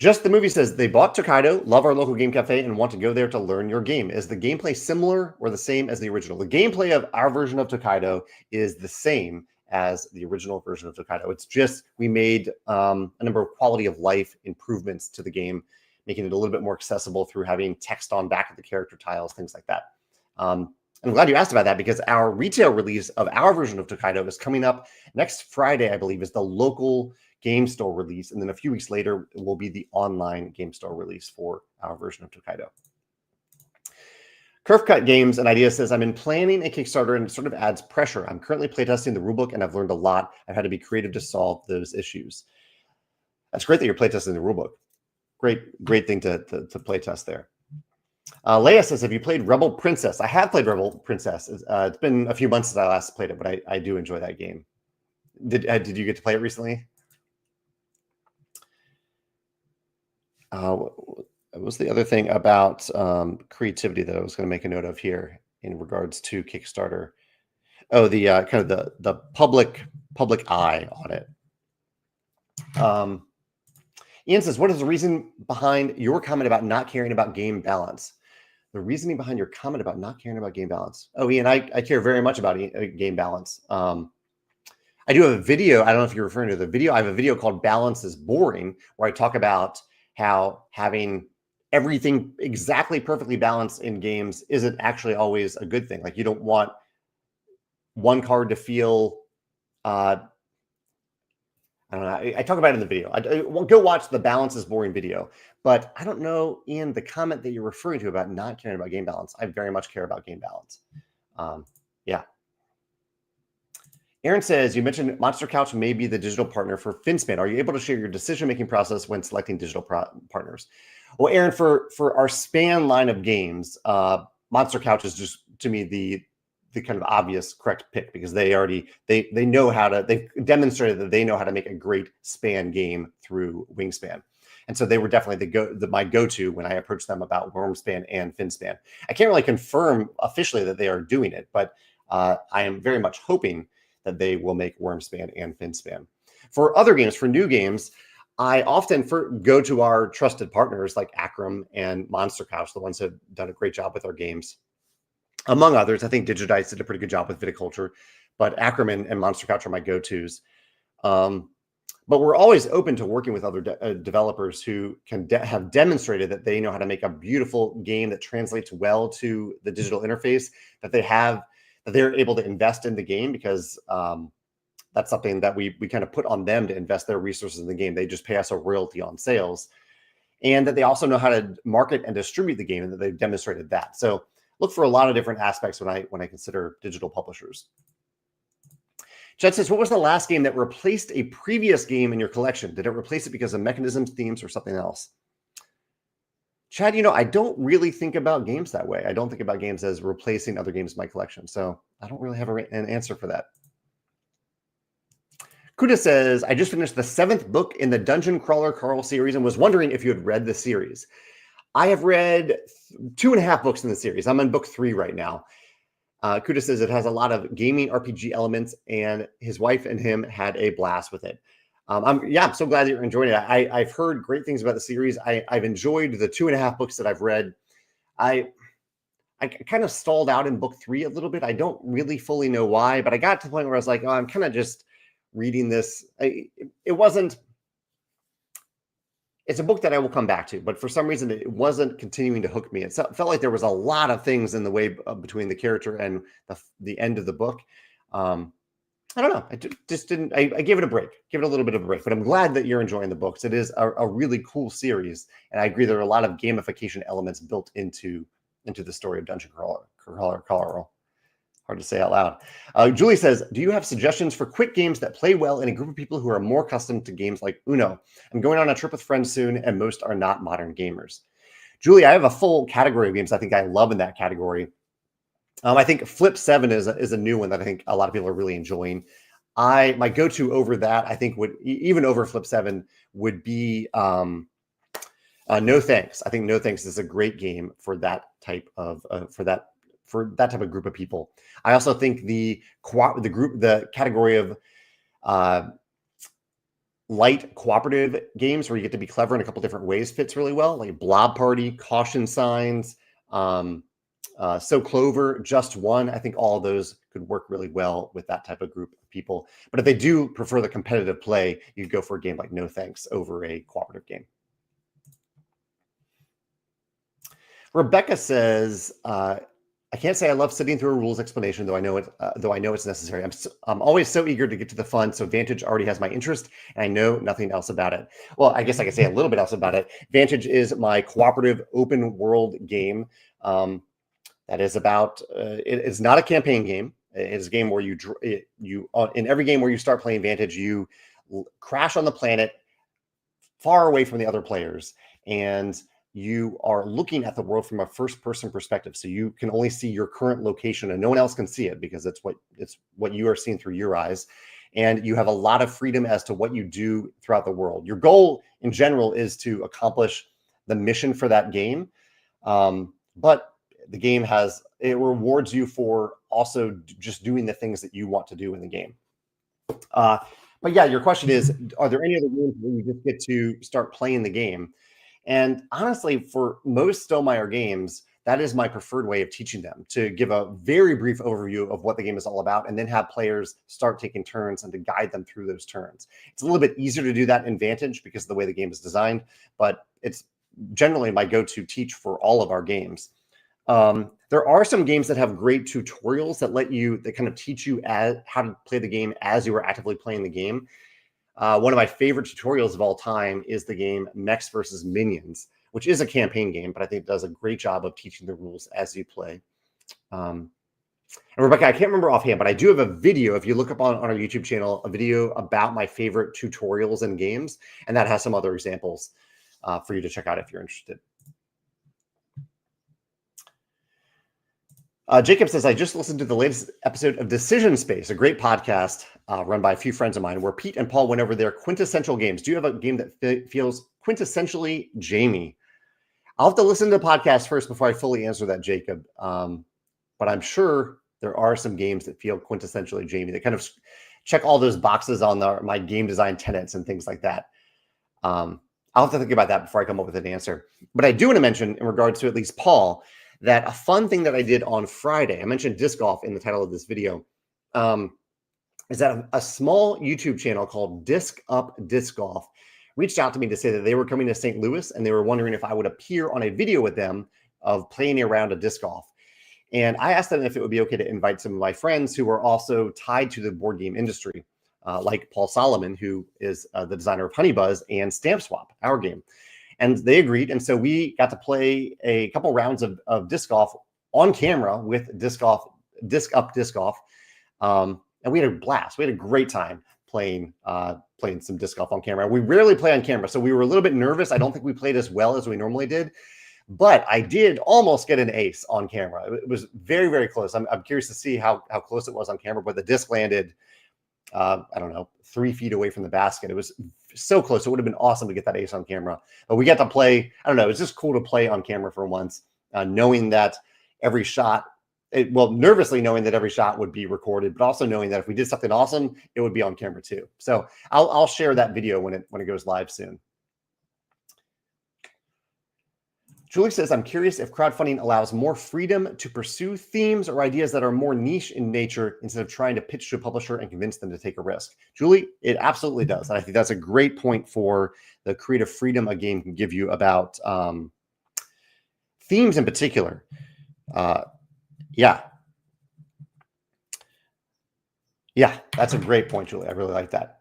Just the Movie says, they bought Tokaido, love our local game cafe, and want to go there to learn your game. Is the gameplay similar or the same as the original? The gameplay of our version of Tokaido is the same as the original version of Tokaido. It's just we made a number of quality of life improvements to the game, making it a little bit more accessible through having text on back of the character tiles, things like that. I'm glad you asked about that because our retail release of our version of Tokaido is coming up next Friday, I believe, is the local game store release, and then a few weeks later it will be the online game store release for our version of Tokaido. Curve Cut Games and Idea says, I've been planning a Kickstarter and it sort of adds pressure. I'm currently playtesting the rulebook and I've learned a lot. I've had to be creative to solve those issues. That's great that you're playtesting the rulebook. Great thing to playtest there. Leia says, have you played Rebel Princess? I have played Rebel Princess. It's been a few months since I last played it, but I do enjoy that game. Did you get to play it recently? What was the other thing about creativity that I was going to make a note of here in regards to Kickstarter? Oh, the kind of the public eye on it. Ian says, what is the reason behind your comment about not caring about game balance? The reasoning behind your comment about not caring about game balance. Oh, Ian, I care very much about game balance. I do have a video. I don't know if you're referring to the video. I have a video called Balance is Boring, where I talk about how having everything exactly perfectly balanced in games isn't actually always a good thing. Like you don't want one card to feel, I don't know. I talk about it in the video. Go watch the Balance is Boring video. But I don't know, Ian, the comment that you're referring to about not caring about game balance. I very much care about game balance. Yeah. Aaron says, you mentioned Monster Couch may be the digital partner for Finspan. Are you able to share your decision-making process when selecting digital partners? Well, Aaron, for our Span line of games, Monster Couch is just, to me, the kind of obvious correct pick because they know how to, they've demonstrated that they know how to make a great Span game through Wingspan. And so they were definitely my go-to when I approached them about Wormspan and Finspan. I can't really confirm officially that they are doing it, but I am very much hoping that they will make Wormspan and Finspan. For other games, for new games, I often go to our trusted partners like Acram and Monster Couch, the ones who have done a great job with our games. Among others, I think Digidice did a pretty good job with Viticulture, but Acram and Monster Couch are my go-tos. But we're always open to working with other developers who can have demonstrated that they know how to make a beautiful game that translates well to the digital interface, that they're able to invest in the game because that's something that we kind of put on them to invest their resources in the game. They just pay us a royalty on sales, and that they also know how to market and distribute the game, and that they've demonstrated that. So look for a lot of different aspects when I consider digital publishers. Chad says, what was the last game that replaced a previous game in your collection? Did it replace it because of mechanisms, themes, or something else? Chad, I don't really think about games that way. I don't think about games as replacing other games in my collection. So I don't really have an answer for that. Kuda says, I just finished the 7th book in the Dungeon Crawler Carl series and was wondering if you had read the series. I have read 2.5 books in the series. I'm on book 3 right now. Kuda says it has a lot of gaming RPG elements, and his wife and him had a blast with it. I'm so glad that you're enjoying it. I've heard great things about the series. I've enjoyed the 2.5 books that I've read. I kind of stalled out in book 3 a little bit. I don't really fully know why, but I got to the point where I was like, oh, I'm kind of just reading this. It's a book that I will come back to, but for some reason it wasn't continuing to hook me. It felt like there was a lot of things in the way between the character and the end of the book. I don't know. I just didn't. I gave it a break. Give it a little bit of a break. But I'm glad that you're enjoying the books. It is a really cool series, and I agree there are a lot of gamification elements built into the story of Dungeon Crawler. Hard to say out loud. Julie says, do you have suggestions for quick games that play well in a group of people who are more accustomed to games like Uno? I'm going on a trip with friends soon, and most are not modern gamers. Julie, I have a full category of games I think I love in that category. I think Flip 7 is a new one that I think a lot of people are really enjoying. My go-to over that, I think, would even over Flip 7 would be No Thanks. I think No Thanks is a great game for that type of group of people. I also think the category of light cooperative games where you get to be clever in a couple different ways fits really well, like Blob Party, Caution Signs, So Clover, Just One. I think all of those could work really well with that type of group of people. But if they do prefer the competitive play, you go for a game like No Thanks over a cooperative game. Rebecca says, I can't say I love sitting through a rules explanation, though I know it's necessary. I'm always so eager to get to the fun, so Vantage already has my interest, and I know nothing else about it. Well, I guess I could say a little bit else about it. Vantage is my cooperative open world game that is about. It's not a campaign game. It is a game where in every game where you start playing Vantage, you crash on the planet far away from the other players, and you are looking at the world from a first-person perspective. So you can only see your current location, and no one else can see it because it's what you are seeing through your eyes. And you have a lot of freedom as to what you do throughout the world. Your goal in general is to accomplish the mission for that game. But the game it rewards you for also just doing the things that you want to do in the game. But yeah, your question is, are there any other games where you just get to start playing the game? And honestly, for most Stonemaier games, that is my preferred way of teaching them, to give a very brief overview of what the game is all about and then have players start taking turns and to guide them through those turns. It's a little bit easier to do that in Vantage because of the way the game is designed, but it's generally my go-to teach for all of our games. There are some games that have great tutorials that kind of teach you how to play the game as you are actively playing the game. One of my favorite tutorials of all time is the game Mechs vs. Minions, which is a campaign game, but I think it does a great job of teaching the rules as you play. And Rebecca, I can't remember offhand, but I do have a video. If you look up on our YouTube channel, a video about my favorite tutorials in games, and that has some other examples for you to check out if you're interested. Jacob says, I just listened to the latest episode of Decision Space, a great podcast run by a few friends of mine, where Pete and Paul went over their quintessential games. Do you have a game that feels quintessentially Jamey? I'll have to listen to the podcast first before I fully answer that, Jacob. But I'm sure there are some games that feel quintessentially Jamey, that kind of check all those boxes on my game design tenets and things like that. I'll have to think about that before I come up with an answer. But I do want to mention, in regards to at least Paul, that a fun thing that I did on Friday, I mentioned disc golf in the title of this video, is that a small YouTube channel called Disc Up Disc Golf reached out to me to say that they were coming to St. Louis and they were wondering if I would appear on a video with them of playing a round of disc golf. And I asked them if it would be okay to invite some of my friends who are also tied to the board game industry, like Paul Solomon, who is the designer of Honey Buzz and Stamp Swap, our game. And they agreed. And so we got to play a couple rounds of disc golf on camera with disc up, disc off. And we had a blast. We had a great time playing some disc golf on camera. We rarely play on camera, so we were a little bit nervous. I don't think we played as well as we normally did, but I did almost get an ace on camera. It was very, very close. I'm curious to see how close it was on camera, but the disc landed, I don't know, 3 feet away from the basket. It was so close. It would have been awesome to get that ace on camera. But we got to play, I don't know, it was just cool to play on camera for once, knowing that every shot, nervously knowing that every shot would be recorded, but also knowing that if we did something awesome, it would be on camera too. So I'll share that video when it goes live soon. Julie says, I'm curious if crowdfunding allows more freedom to pursue themes or ideas that are more niche in nature instead of trying to pitch to a publisher and convince them to take a risk. Julie, it absolutely does. And I think that's a great point for the creative freedom a game can give you about themes in particular. Yeah, that's a great point, Julie. I really like that.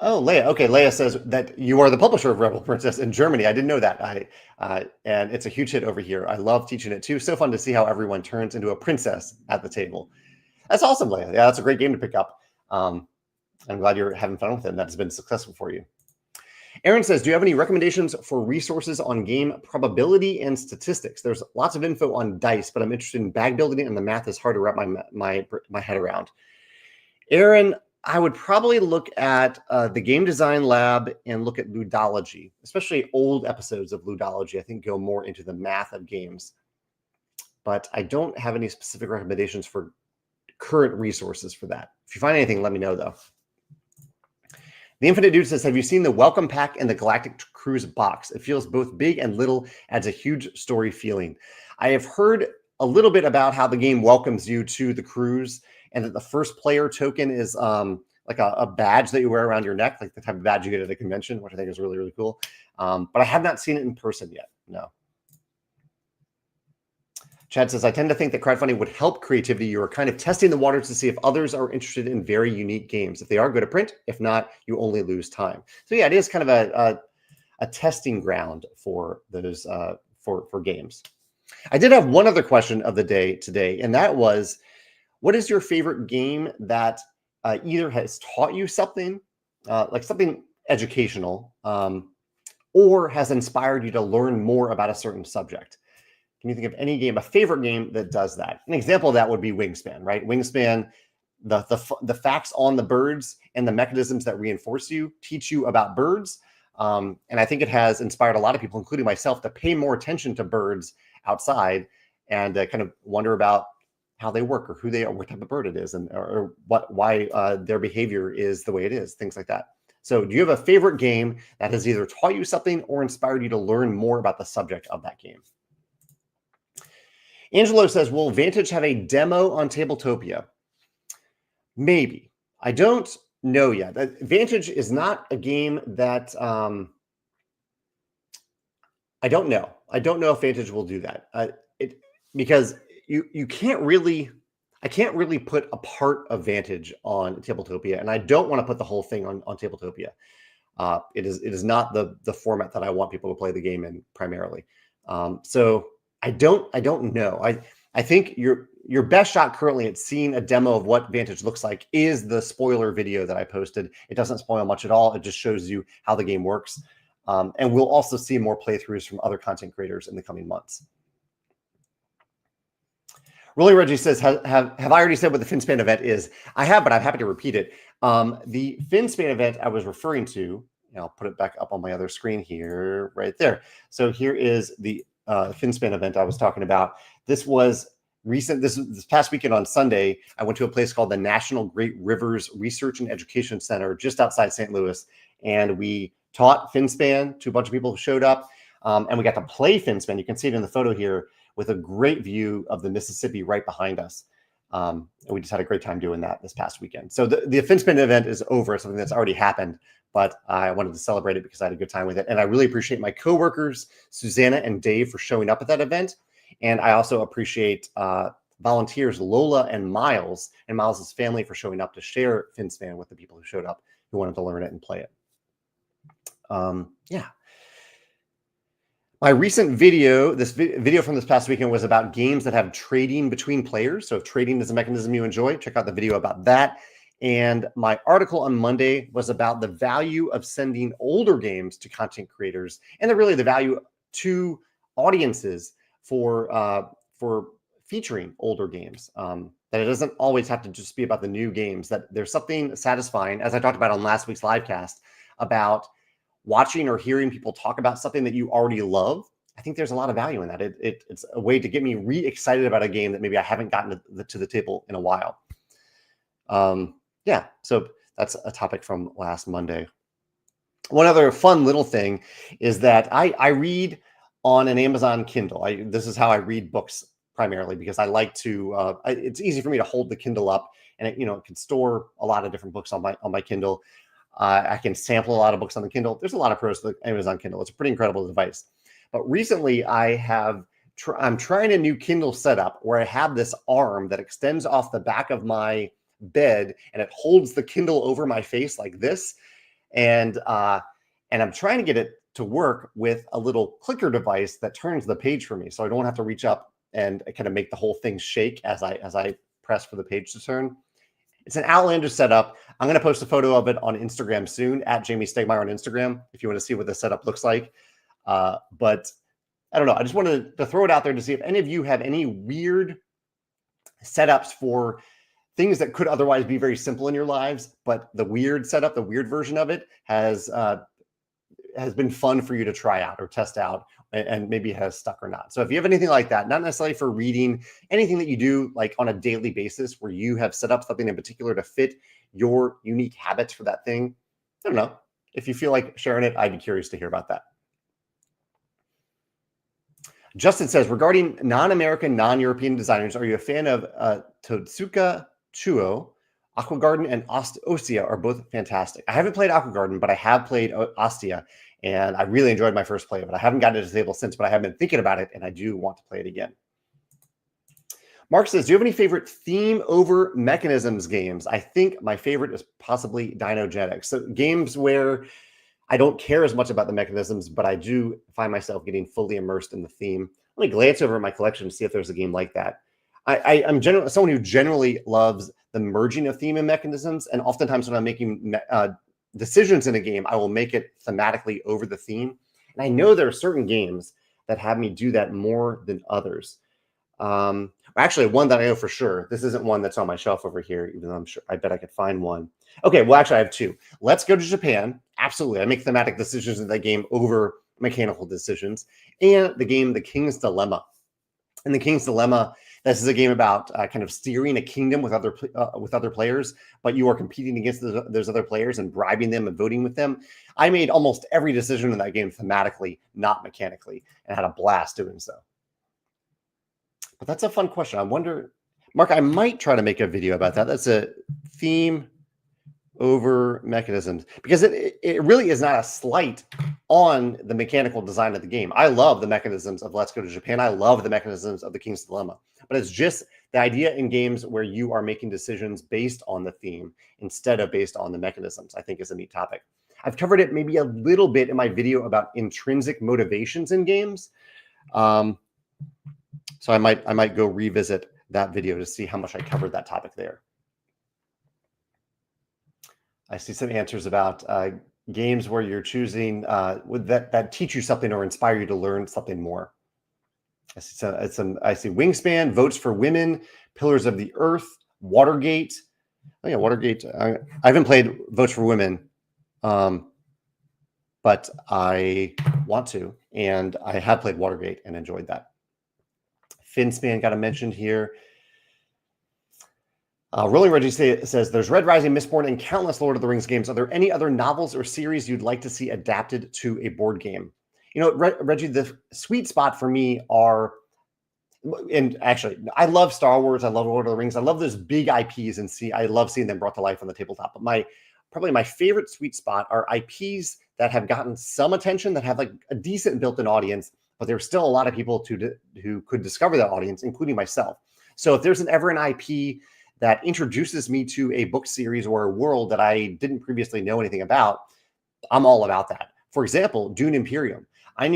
Oh, Leia. Okay, Leia says that you are the publisher of Rebel Princess in Germany. I didn't know that. And it's a huge hit over here. I love teaching it too. So fun to see how everyone turns into a princess at the table. That's awesome, Leia. Yeah, that's a great game to pick up. I'm glad you're having fun with it and that's been successful for you. Aaron says, do you have any recommendations for resources on game probability and statistics? There's lots of info on dice, but I'm interested in bag building and the math is hard to wrap my head around. Aaron, I would probably look at the Game Design Lab and look at Ludology, especially old episodes of Ludology. I think go more into the math of games. But I don't have any specific recommendations for current resources for that. If you find anything, let me know, though. The Infinite Dude says, have you seen the welcome pack in the Galactic Cruise box? It feels both big and little, adds a huge story feeling. I have heard a little bit about how the game welcomes you to the cruise and that the first player token is like a badge that you wear around your neck, like the type of badge you get at a convention, which I think is really, really cool. But I have not seen it in person yet, no. Chad says, I tend to think that crowdfunding would help creativity. You are kind of testing the waters to see if others are interested in very unique games. If they are, go to print. If not, you only lose time. So yeah, it is kind of a testing ground for those for games. I did have one other question of the day today, and that was, what is your favorite game that either has taught you something, like something educational, or has inspired you to learn more about a certain subject? Can you think of any game, a favorite game that does that? An example of that would be Wingspan, right? Wingspan, the facts on the birds and the mechanisms that reinforce you teach you about birds. And I think it has inspired a lot of people, including myself, to pay more attention to birds outside and kind of wonder about how they work or who they are, what type of bird it is, and or why their behavior is the way it is, things like that. So do you have a favorite game that has either taught you something or inspired you to learn more about the subject of that game? Angelo says, will Vantage have a demo on Tabletopia? Maybe. I don't know yet. Vantage is not a game that I don't know. I don't know if Vantage will do that. Because you can't really, I can't really put a part of Vantage on Tabletopia, and I don't want to put the whole thing on Tabletopia. It is not the format that I want people to play the game in primarily. So I don't know. I think your best shot currently at seeing a demo of what Vantage looks like is the spoiler video that I posted. It doesn't spoil much at all. It just shows you how the game works. And we'll also see more playthroughs from other content creators in the coming months. Rolly Reggie says, have I already said what the Finspan event is? I have, but I'm happy to repeat it. The Finspan event I was referring to, and I'll put it back up on my other screen here, right there. So here is the Finspan event I was talking about. This was recent. This past weekend on Sunday, I went to a place called the National Great Rivers Research and Education Center just outside St. Louis, and we taught Finspan to a bunch of people who showed up, and we got to play Finspan. You can see it in the photo here with a great view of the Mississippi right behind us. And we just had a great time doing that this past weekend. So the Finspan event is over, something that's already happened, but I wanted to celebrate it because I had a good time with it. And I really appreciate my coworkers, Susanna and Dave, for showing up at that event. And I also appreciate volunteers Lola and Miles's family for showing up to share Finspan with the people who showed up who wanted to learn it and play it. Yeah. My recent video, this video from this past weekend, was about games that have trading between players. So if trading is a mechanism you enjoy, check out the video about that. And my article on Monday was about the value of sending older games to content creators, and really the value to audiences for featuring older games. That it doesn't always have to just be about the new games. That there's something satisfying, as I talked about on last week's livecast, about watching or hearing people talk about something that you already love. I think there's a lot of value in that. It's a way to get me re-excited about a game that maybe I haven't gotten to the table in a while. Yeah, so that's a topic from last Monday. One other fun little thing is that I read on an Amazon Kindle. This is how I read books primarily, because I like to. It's easy for me to hold the Kindle up, and it can store a lot of different books on my Kindle. I can sample a lot of books on the Kindle. There's a lot of pros to the Amazon Kindle. It's a pretty incredible device. But recently, I'm trying a new Kindle setup where I have this arm that extends off the back of my bed, and it holds the Kindle over my face like this. And I'm trying to get it to work with a little clicker device that turns the page for me, so I don't have to reach up and kind of make the whole thing shake as I press for the page to turn. It's an outlandish setup. I'm going to post a photo of it on Instagram soon, at Jamey Stonemaier on Instagram, if you want to see what the setup looks like. But I don't know. I just wanted to throw it out there to see if any of you have any weird setups for things that could otherwise be very simple in your lives, but the weird setup, the weird version of it has been fun for you to try out or test out, and maybe has stuck or not. So if you have anything like that, not necessarily for reading, anything that you do like on a daily basis where you have set up something in particular to fit your unique habits for that thing, I don't know. If you feel like sharing it, I'd be curious to hear about that. Justin says, regarding non-American, non-European designers, are you a fan of Totsuka Chuo? Aqua Garden and Ostia are both fantastic. I haven't played Aqua Garden, but I have played Ostia, and I really enjoyed my first play of it. I haven't gotten it to the table since, but I have been thinking about it, and I do want to play it again. Mark says, do you have any favorite theme over mechanisms games? I think my favorite is possibly Dinogenics. So games where I don't care as much about the mechanisms, but I do find myself getting fully immersed in the theme. Let me glance over my collection to see if there's a game like that. I'm someone who generally loves the merging of theme and mechanisms, and oftentimes when I'm making decisions in a game, I will make it thematically over the theme. And I know there are certain games that have me do that more than others. Actually, one that I know for sure. This isn't one that's on my shelf over here, even though I bet I could find one. Okay, well, actually, I have two. Let's Go to Japan. Absolutely. I make thematic decisions in that game over mechanical decisions. And the game, The King's Dilemma. In The King's Dilemma, this is a game about kind of steering a kingdom with other players, but you are competing against those other players and bribing them and voting with them. I made almost every decision in that game thematically, not mechanically, and had a blast doing so. But that's a fun question. I wonder, Mark, I might try to make a video about that. That's a theme over mechanisms, because it really is not a slight on the mechanical design of the game. I love the mechanisms of Let's Go to Japan. I love the mechanisms of The King's Dilemma, but it's just the idea in games where you are making decisions based on the theme instead of based on the mechanisms, I think is a neat topic. I've covered it maybe a little bit in my video about intrinsic motivations in games. So I might go revisit that video to see how much I covered that topic there. I see some answers about games where you're choosing that teach you something or inspire you to learn something more. I see Wingspan, Votes for Women, Pillars of the Earth, Watergate. Oh yeah, Watergate. I haven't played Votes for Women, but I want to, and I have played Watergate and enjoyed that. Finspan got a mention here. Rolling Reggie says, there's Red Rising, Mistborn, and countless Lord of the Rings games. Are there any other novels or series you'd like to see adapted to a board game? You know, Reggie, the sweet spot for me are, and actually, I love Star Wars. I love Lord of the Rings. I love those big IPs, and I love seeing them brought to life on the tabletop. But probably my favorite sweet spot are IPs that have gotten some attention, that have like a decent built-in audience, but there's still a lot of people who could discover that audience, including myself. So if there's ever an IP that introduces me to a book series or a world that I didn't previously know anything about, I'm all about that. For example, Dune Imperium. I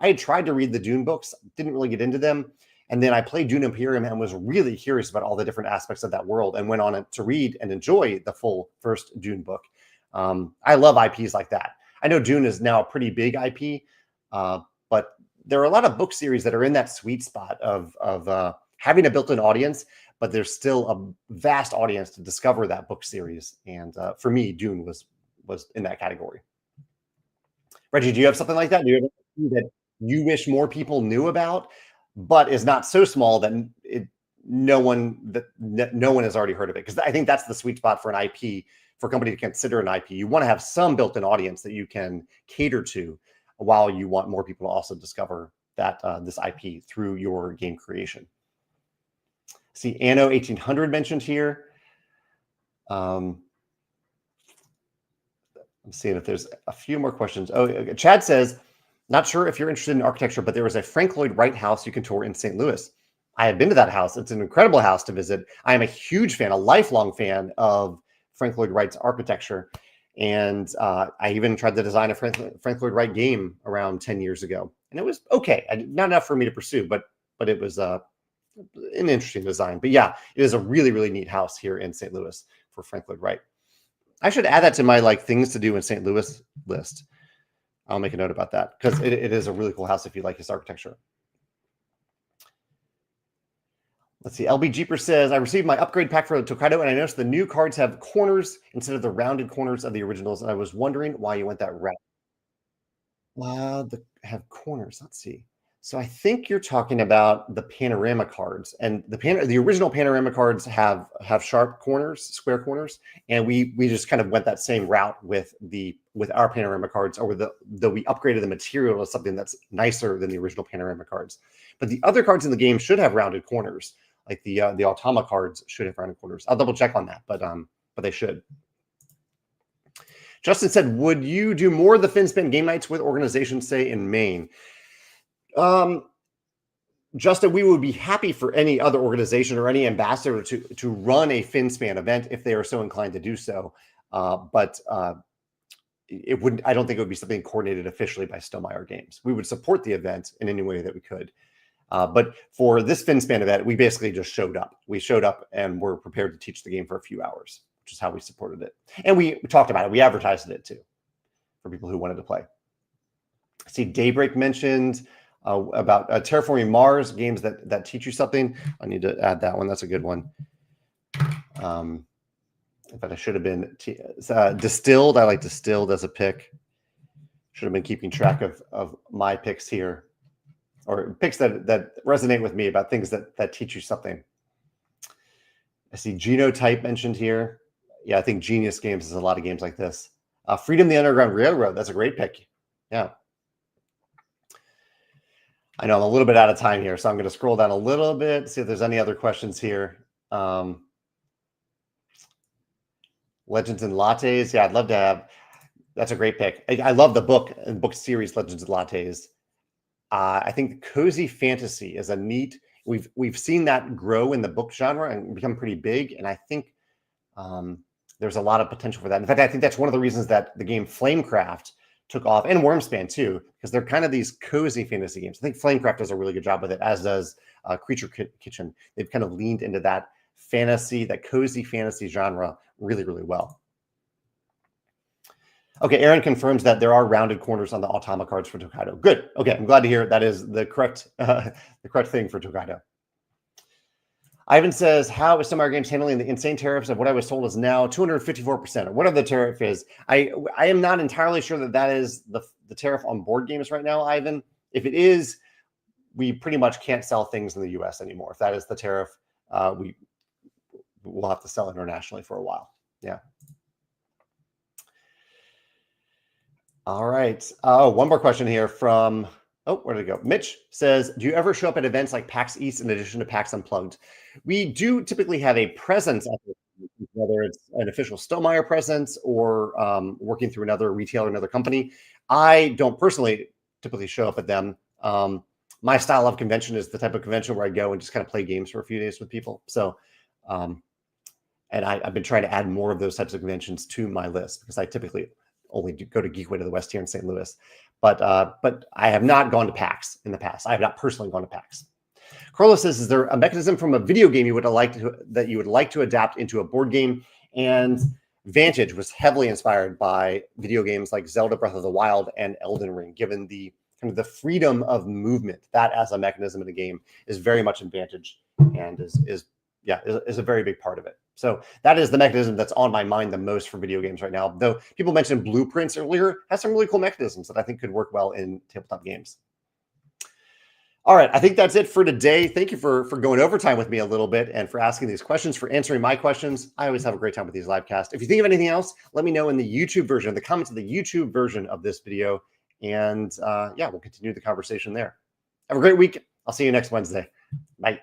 had tried to read the Dune books, didn't really get into them. And then I played Dune Imperium and was really curious about all the different aspects of that world and went on to read and enjoy the full first Dune book. I love IPs like that. I know Dune is now a pretty big IP, but there are a lot of book series that are in that sweet spot of having a built-in audience, but there's still a vast audience to discover that book series. And for me, Dune was in that category. Reggie, do you have something like that? Do you have anything that you wish more people knew about, but is not so small that no one has already heard of it? Because I think that's the sweet spot for an IP, for a company to consider an IP. You want to have some built-in audience that you can cater to, while you want more people to also discover that this IP through your game creation. See, Anno 1800 mentioned here. I'm seeing if there's a few more questions. Oh, Chad says, not sure if you're interested in architecture, but there is a Frank Lloyd Wright house you can tour in St. Louis. I have been to that house. It's an incredible house to visit. I am a huge fan, a lifelong fan of Frank Lloyd Wright's architecture. And I even tried to design a Frank Lloyd Wright game around 10 years ago. And it was okay. Not enough for me to pursue, but it was an interesting design. But yeah, it is a really, really neat house here in St. Louis for Frank Lloyd Wright. I should add that to my things to do in St. Louis list. I'll make a note about that because it is a really cool house if you like his architecture. Let's see. LB Jeeper says, I received my upgrade pack for the Tokaido, and I noticed the new cards have corners instead of the rounded corners of the originals, and I was wondering why you went that route. Have corners. Let's see. So I think you're talking about the panorama cards, and the original panorama cards have sharp corners, square corners, and we just kind of went that same route with our panorama cards, or though we upgraded the material to something that's nicer than the original panorama cards. But the other cards in the game should have rounded corners, like the Automa cards should have rounded corners. I'll double check on that, but they should. Justin said, would you do more of the Finspan game nights with organizations, say in Maine? Justin, we would be happy for any other organization or any ambassador to run a Finspan event if they are so inclined to do so. But it wouldn't. I don't think it would be something coordinated officially by Stonemaier Games. We would support the event in any way that we could. But for this Finspan event, we basically just showed up. We showed up and were prepared to teach the game for a few hours, which is how we supported it. And we talked about it. We advertised it too for people who wanted to play. See, Daybreak mentioned about Terraforming Mars, games that teach you something. I need to add that one. That's a good one. But I should have been Distilled. I like Distilled as a pick. Should have been keeping track of my picks here, or picks that resonate with me about things that teach you something. I see Genotype mentioned here. Yeah, I think Genius Games has a lot of games like this. Freedom the Underground Railroad. That's a great pick. Yeah. I know I'm a little bit out of time here, so I'm going to scroll down a little bit, see if there's any other questions here. Legends and Lattes. Yeah, I'd love to have. That's a great pick. I love the book series Legends and Lattes. I think cozy fantasy is a neat. We've seen that grow in the book genre and become pretty big, and I think there's a lot of potential for that. In fact, I think that's one of the reasons that the game Flamecraft took off, and Wormspan too, because they're kind of these cozy fantasy games. I think Flamecraft does a really good job with it, as does Creature Kitchen. They've kind of leaned into that fantasy, that cozy fantasy genre really, really well. Okay, Aaron confirms that there are rounded corners on the Automa cards for Tokaido. Good. Okay, I'm glad to hear that is the correct thing for Tokaido. Ivan says, how is Stonemaier Games handling the insane tariffs of what I was told is now 254%? Or whatever the tariff is. I am not entirely sure that is the tariff on board games right now, Ivan. If it is, we pretty much can't sell things in the U.S. anymore. If that is the tariff, we'll have to sell internationally for a while. Yeah. All right. One more question here from, where did it go? Mitch says, do you ever show up at events like PAX East in addition to PAX Unplugged? We do typically have a presence at the, whether it's an official Stonemaier presence or working through another retailer, another company. I don't personally typically show up at them. My style of convention is the type of convention where I go and just kind of play games for a few days with people. So, and I've been trying to add more of those types of conventions to my list because I typically only go to Geekway to the West here in St. Louis. But I have not gone to PAX in the past. I have not personally gone to PAX. Carlos says, is there a mechanism from a video game you would like to adapt into a board game? And Vantage was heavily inspired by video games like Zelda Breath of the Wild and Elden Ring, given the kind of the freedom of movement. That as a mechanism in the game is very much in Vantage, and is a very big part of it. So that is the mechanism that's on my mind the most for video games right now. Though people mentioned Blueprints earlier, has some really cool mechanisms that I think could work well in tabletop games. All right, I think that's it for today. Thank you for going overtime with me a little bit and for asking these questions, for answering my questions. I always have a great time with these live casts. If you think of anything else, let me know in the YouTube version, in the comments of the YouTube version of this video. And we'll continue the conversation there. Have a great week. I'll see you next Wednesday. Bye.